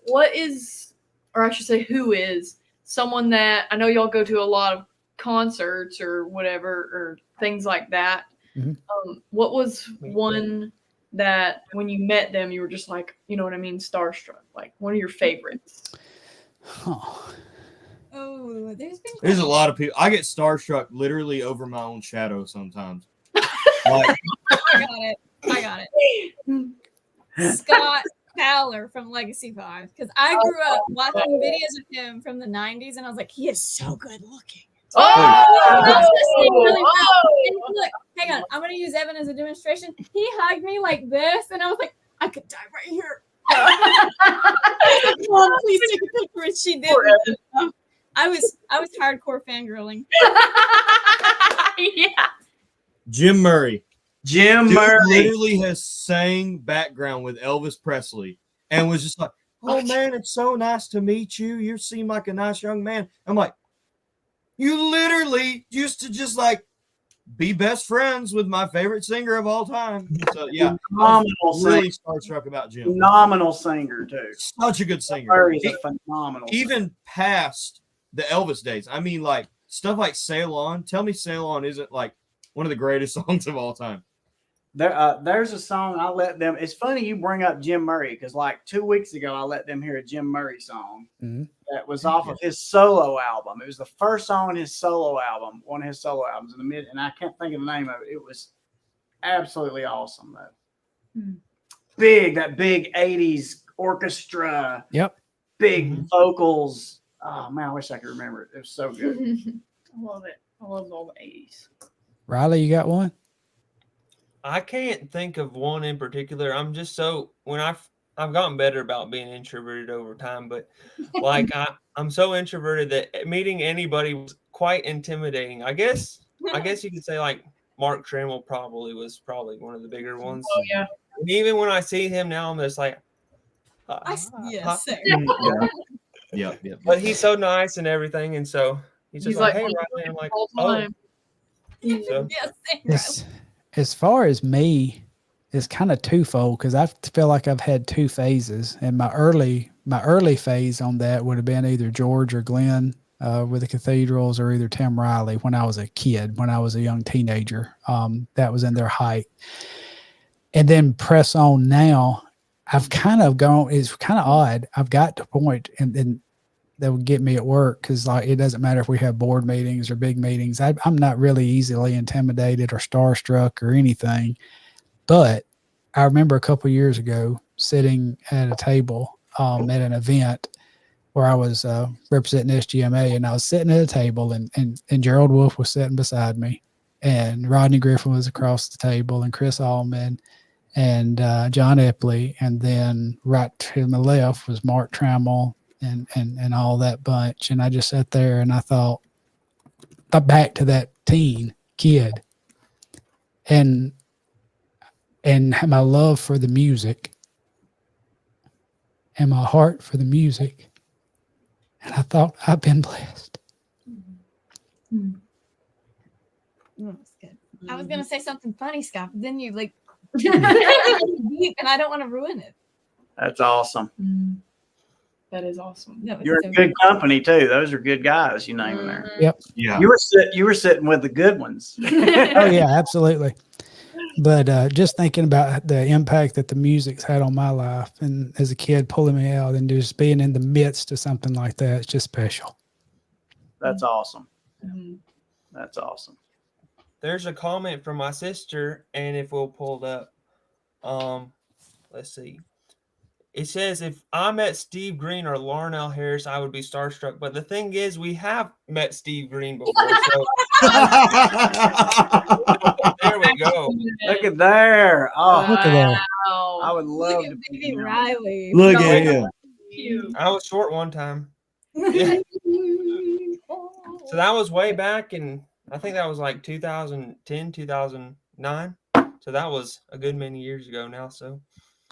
What is, or I should say, who is someone that I know y'all go to a lot of concerts or whatever or things like that. Mm-hmm. What was one that when you met them you were just like, you know what I mean, starstruck? Like one of your favorites? Huh. Oh, There's a lot of people. I get starstruck literally over my own shadow sometimes. Like, I got it. Scott Fowler from Legacy 5. Because I grew up watching videos of him from the 90s, and I was like, he is so good looking. Really well. And look, hang on. I'm going to use Evan as a demonstration. He hugged me like this, and I was like, I could die right here. Mom, please take a picture. And she did. I was hardcore fangirling. Yeah. Jim Murray. Jim Dude Murray literally has sang background with Elvis Presley and was just like, oh man, it's so nice to meet you. You seem like a nice young man. I'm like, you literally used to just like be best friends with my favorite singer of all time. So yeah, phenomenal really singer. starstruck about Jim. Phenomenal singer too. Such a good singer. Murray's a phenomenal Even past the Elvis days. I mean, like stuff like Sail On. Tell me Sail On isn't like one of the greatest songs of all time. There's a song I let them. It's funny you bring up Jim Murray because like 2 weeks ago I let them hear a Jim Murray song that was off of his solo album. It was the first song in his solo album, one of his solo albums in the mid, and I can't think of the name of it. It was absolutely awesome though. That big 80s orchestra. Yep. Big vocals. Oh man, I wish I could remember it. It was so good. I love it. I love all the 80s. Riley, you got one? I can't think of one in particular. I'm just I've gotten better about being introverted over time, but like I'm so introverted that meeting anybody was quite intimidating. I guess you could say like Mark Trammell was probably one of the bigger ones. Oh yeah. And even when I see him now, I'm just like, Yes. Yeah. But he's so nice and everything, and so he's just like, hey, Riley. I'm like, oh. So. Yes. As far as me, it's kind of twofold because I feel like I've had two phases, and my early phase on that would have been either George or Glenn with the Cathedrals, or either Tim Riley when I was a kid, when I was a young teenager. That was in their height, and then press on now. I've kind of gone. It's kind of odd. I've got to a point, and that would get me at work because like it doesn't matter if we have board meetings or big meetings. I'm not really easily intimidated or starstruck or anything. But I remember a couple of years ago sitting at a table at an event where I was representing SGMA, and I was sitting at a table, and Gerald Wolfe was sitting beside me, and Rodney Griffin was across the table, and Chris Allman and John Epley, and then right to my left was Mark Trammell and all that bunch. And I just sat there and I thought back to that teen kid and my love for the music and my heart for the music. And I thought, I've been blessed. I was gonna say something funny, Scott, but then you like and I don't want to ruin it. That's awesome. That is awesome. You're in good company too. Those are good guys you name there. Yep. Yeah. You were sitting with the good ones. Oh yeah, absolutely. But just thinking about the impact that the music's had on my life, and as a kid pulling me out and just being in the midst of something like that, it's just special. That's awesome. Mhm. That's awesome. There's a comment from my sister, and if we'll pull it up, let's see. It says, if I met Steve Green or Larnell Harris, I would be starstruck. But the thing is, we have met Steve Green before, so there we go. Look at there. Oh, Look at that. I would love Look to at be baby him. Riley. Look No, at him. Cute. I was short one time. Yeah. So that was way back in, I think that was like 2010, 2009. So that was a good many years ago now. So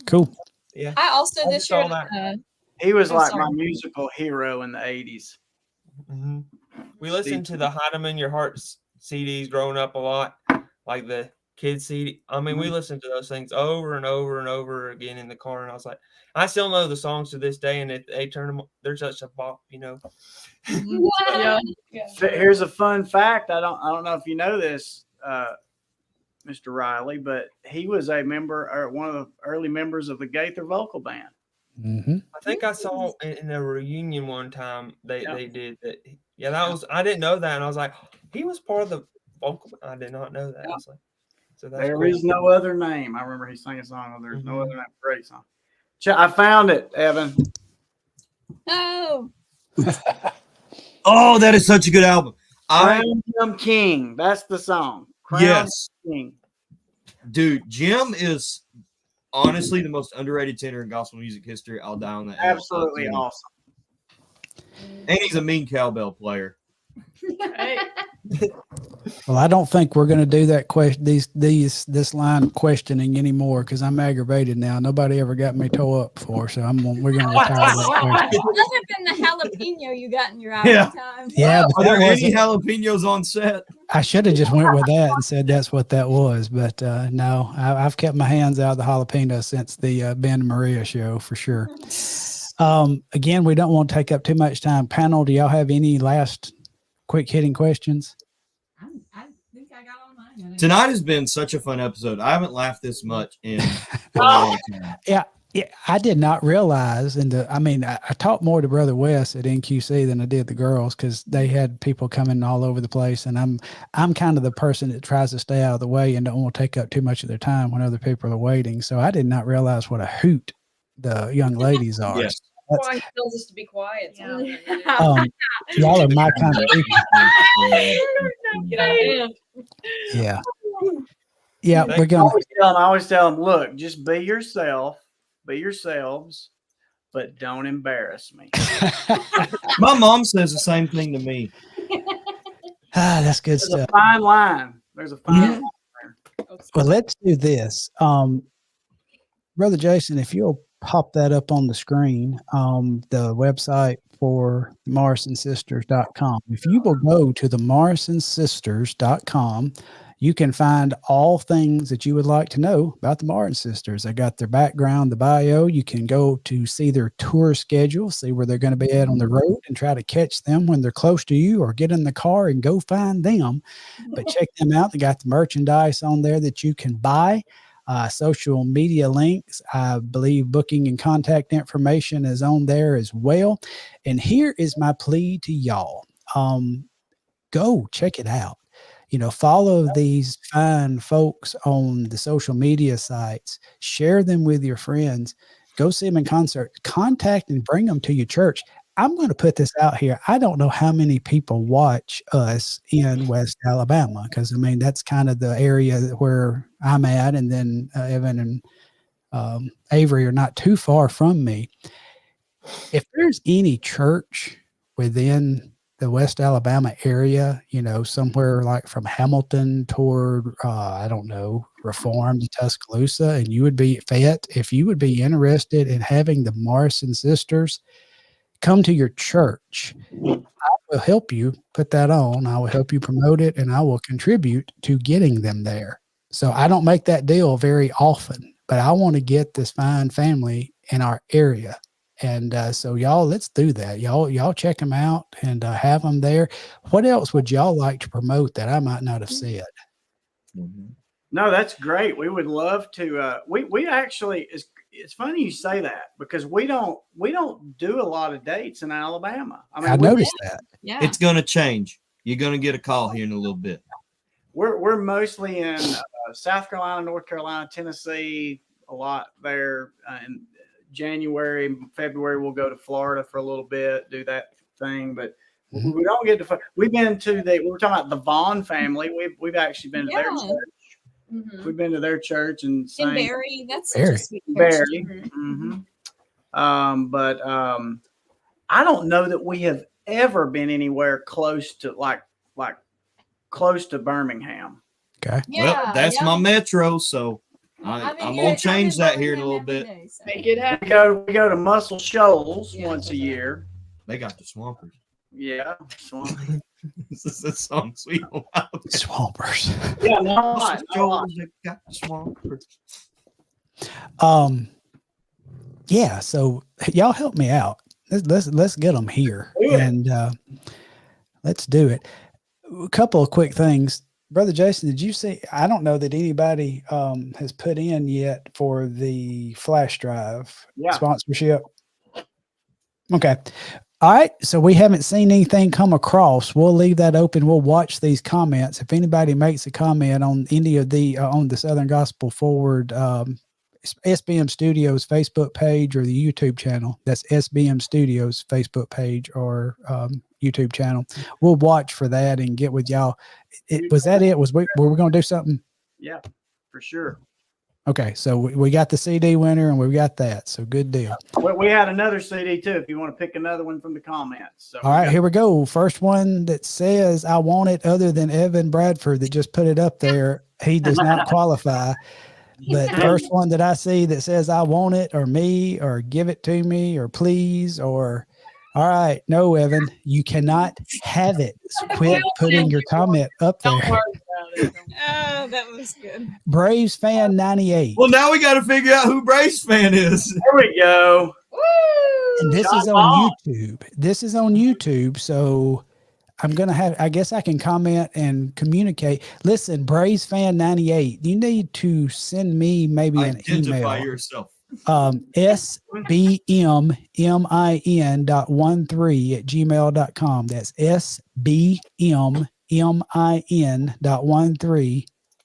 Cool. yeah. I also I this just year. saw that. He was I'm like sorry. my musical hero in the 80s. Mhm. We listened to the Hide 'Em in Your Heart CDs growing up a lot, like the kids CD. I mean, we listened to those things over and over and over again in the car, and I was like, I still know the songs to this day, and they turn them. They're such a bop, you know. Yeah. Here's a fun fact. I don't know if you know this, Mr. Riley, but he was a member or one of the early members of the Gaither vocal band. Mm-hmm. I think I saw in a reunion one time they did that. Yeah, that Yeah. was, I didn't know that, and I was like, he was part of the vocal. I did not know that. I was like, so that's There cool. is no other name. I remember he sang a song. There's no Mhm. other name. Great song. I found it, Evan. Oh, Oh, that is such a good album. Crown Jim King. That's the song. Crown Yes. King. Dude, Jim is honestly the most underrated tenor in gospel music history. I'll die on that. hill. Absolutely awesome. And he's a mean cowbell player. Hey. Well, I don't think we're going to do that question, this line of questioning anymore, because I'm aggravated now. Nobody ever got me tore up before, so we're going to retire that question. other than the jalapeno you got in your eye Yeah. one time. Yeah, but Are there that any wasn't, jalapenos on set? I should have just went with that and said that's what that was, but no, I've kept my hands out of the jalapeno since the Ben and Maria show for sure. Again, we don't want to take up too much time. Panel, do y'all have any last quick hitting questions? I think I got all mine. Tonight has been such a fun episode. I haven't laughed this much in a long time. Yeah, I did not realize I talked more to Brother Wes at NQC than I did the girls, because they had people coming all over the place, and I'm kind of the person that tries to stay out of the way and don't want to take up too much of their time when other people are waiting. So I did not realize what a hoot the young ladies are. Yes. That's why he tells us to be quiet. Yeah. Y'all are my kind of people. Get out of hand. Yeah. Yeah, Thank we're I going always tell them, look, just be yourself, be yourselves, but don't embarrass me. My mom says the same thing to me. that's good There's a stuff. fine line. There's a fine line. Well, let's do this. Brother Jason, if you'll pop that up on the screen, the website for morrisonsisters.com. If you will go to the morrisonsisters.com, you can find all things that you would like to know about the Morrison sisters. I got their background, the bio. You can go to see their tour schedule, see where they're going to be at on the road, and try to catch them when they're close to you, or get in the car and go find them. But check them out. They got the merchandise on there that you can buy. Social media links, I believe booking and contact information is on there as well. And here is my plea to y'all. Go check it out. Follow these fine folks on the social media sites, share them with your friends, go see them in concert, contact and bring them to your church. I'm going to put this out here. I don't know how many people watch us in West Alabama, because that's kind of the area where I'm at, and then Evan and Avery are not too far from me. If there's any church within the West Alabama area, somewhere like from Hamilton toward, Reformed to Tuscaloosa, and you would be if you would be interested in having the Morrison sisters come to your church, I will help you put that on. I will help you promote it, and I will contribute to getting them there. So I don't make that deal very often, but I want to get this fine family in our area. And so y'all, let's do that. Y'all check them out and have them there. What else would y'all like to promote that I might not have said? No, that's great. We would love to. We actually it's funny you say that because we don't do a lot of dates in Alabama. I noticed that. Yeah. It's going to change. You're going to get a call here in a little bit. We're mostly in South Carolina, North Carolina, Tennessee. A lot there. In January, February, we'll go to Florida for a little bit, do that thing. But we don't get to. We've been to we were talking about the Vaughn family. We've actually been to their church. Mhm. We've been to their church and In sang Barry, that's such a Barry. sweet Barry. church. But I don't know that we have ever been anywhere close to like close to Birmingham. Okay. Well, that's my metro, so I'm going to change that here in a little bit. Make it happen. We go to Muscle Shoals once a year. They got the Swampers. Yeah, This is a song, Sweet Home Alabama. Swampers. yeah, not a lot. They got the Swampers. Yeah. So y'all help me out. Let's get them here and let's do it. A couple of quick things. Brother Jason, did you see? I don't know that anybody has put in yet for the flash drive sponsorship. Okay. All right. So we haven't seen anything come across. We'll leave that open. We'll watch these comments. If anybody makes a comment on any of the on the Southern Gospel Forward SBM Studios Facebook page or the YouTube channel, that's SBM Studios Facebook page or YouTube channel, we'll watch for that and get with y'all. Was that it? Were we going to do something? Yeah, for sure. Okay, so we got the CD winner and we got that. So good deal. We had another CD too. If you want to pick another one from the comments. So all right, here we go. First one that says I want it, other than Evan Bradford that just put it up there. He does not qualify. But first one that I see that says I want it or me or give it to me or please or all right, no, Evan, you cannot have it. Quit putting your comment up there. Don't worry about it. Oh, that was good. Braves fan 98. Well, now we got to figure out who Braves fan is. there we go. And this is on YouTube. This is on YouTube. So I'm going to have, I guess I can comment and communicate. Listen, Braves fan 98, you need to send me maybe an Identify email. yourself. SBMmin.13@gmail.com. That's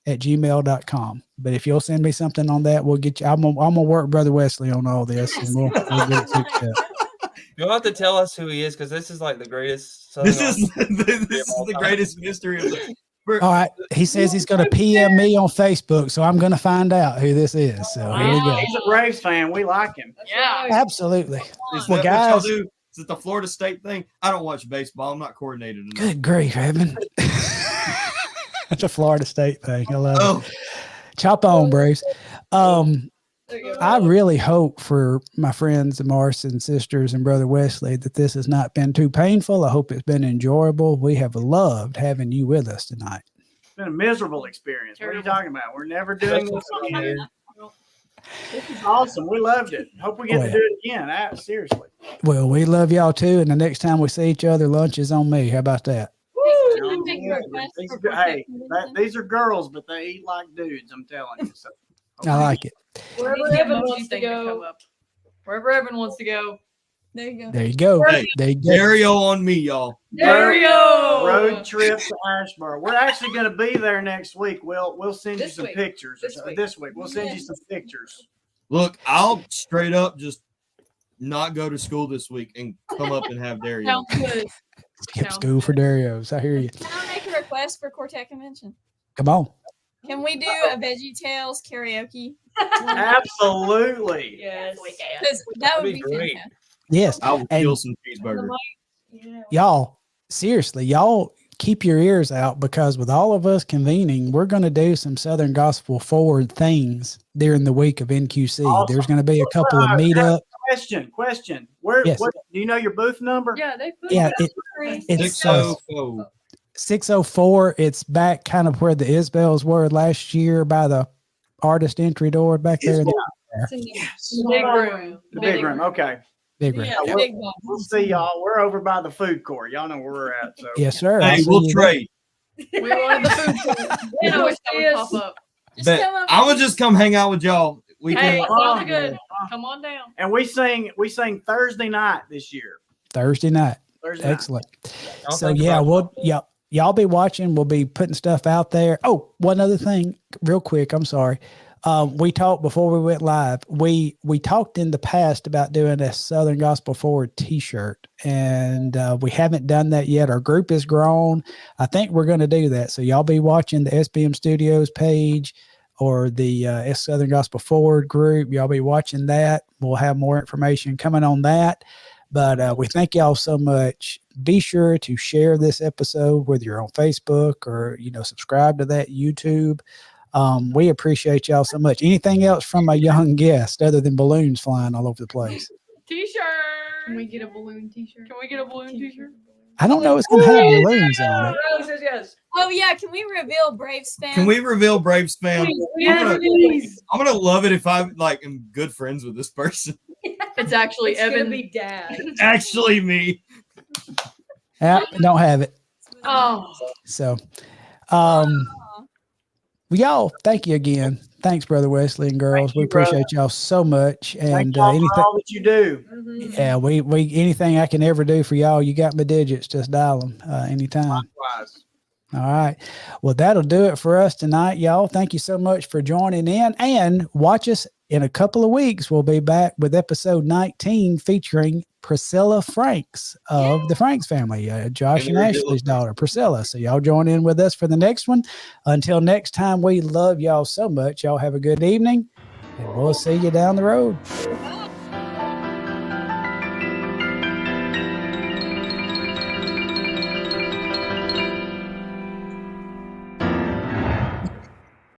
SBMmin.13@gmail.com. But if you'll send me something on that, we'll get you. I'm gonna work Brother Wesley on all this, and we'll get it fixed up. You'll have to tell us who he is because this is like the greatest. This is the greatest mystery of the. All right. He says he's going to PM me on Facebook, so I'm going to find out who this is. So here we go. He's a Braves fan. We like him. Yeah. Absolutely. Is Well, that what y'all guys, do? Is it the Florida State thing? I don't watch baseball. I'm not coordinated enough. good grief, Evan. That's a Florida State thing. I love it. Chop on, Braves. I really hope for my friends, the Morrison sisters and Brother Wesley, that this has not been too painful. I hope it's been enjoyable. We have loved having you with us tonight. It's been a miserable experience. What are you talking about? We're never doing this again. This is awesome. We loved it. Hope we get to do it again. Seriously. Well, we love y'all too. And the next time we see each other, lunch is on me. How about that? Hey, these are girls, but they eat like dudes. I'm telling you. So, I like it. Wherever Evan wants to go. Wherever Evan wants to go. There you go. There you go. Hey, there you go. Dario on me, y'all. Dario! road trip to Asheboro. We're actually going to be there next week. We'll send you some pictures. This week. We'll send you some pictures. Look, I'll straight up just not go to school this week and come up and have Dario. Sounds good. Skip school for Dario's. I hear you. Can I make a request for Quartet Convention? Come on. Can we do a Veggie Tales karaoke? Absolutely. Yes. Because that would be great. fantastic. Yes. I will And- kill some cheeseburgers. Y'all, seriously, y'all keep your ears out, because with all of us convening, we're going to do some Southern Gospel Forward things during the week of NQC. Awesome. There's going to be a couple of meetup. Question. Where? Yes. What, do you know your booth number? Yeah, they put Yeah, it it's 604. 604. It's back kind of where the Isbels were last year by the artist entry door back there. It's in the big room. The big room. Okay. Big room. Yeah, Yeah, big one. We'll see y'all. We're over by the food court. Y'all know where we're at. So Yes, sir. I'll Hey, see we'll you trade. We wanted the food court. You know, it's see that would us. pop up. Just Bet. come over. I would just come hang out with y'all. We Hey, can. sounds good. Come on down. And we sing Thursday night this year. Thursday night. Thursday night. Excellent. I'll So think yeah, about y'all be watching. We'll be putting stuff out there. Oh, one other thing, real quick. I'm sorry. We talked before we went live. We talked in the past about doing a Southern Gospel Forward T-shirt, and we haven't done that yet. Our group has grown. I think we're going to do that. So y'all be watching the SBM Studios page or the Southern Gospel Forward group. Y'all be watching that. We'll have more information coming on that. But we thank y'all so much. Be sure to share this episode, whether you're on Facebook or, subscribe to that YouTube. We appreciate y'all so much. Anything else from my young guest other than balloons flying all over the place? T-shirt. Can we get a balloon T-shirt? Can we get a balloon T-shirt? I don't know. It's going to have balloons on it. Riley says yes. Oh yeah, can we reveal Braves fan? Can we reveal Braves fam? Yes, please. I'm gonna love it if I am good friends with this person. It's actually It's gonna Evan. be dad. Actually, me. Don't have it. Oh, So, y'all, thank you again. Thanks, Brother Wesley and girls. Thank you, we appreciate y'all so much. Thank And y'all for anything, all that you do. Mhm. yeah, we anything I can ever do for y'all, you got my digits. Just dial them anytime. Likewise. All right. Well, that'll do it for us tonight, y'all. Thank you so much for joining in, and watch us in a couple of weeks. We'll be back with episode 19 featuring Priscilla Franks of the Franks family, Josh and Ashley's daughter, Priscilla. So y'all join in with us for the next one. Until next time, we love y'all so much. Y'all have a good evening, and we'll see you down the road. Bye.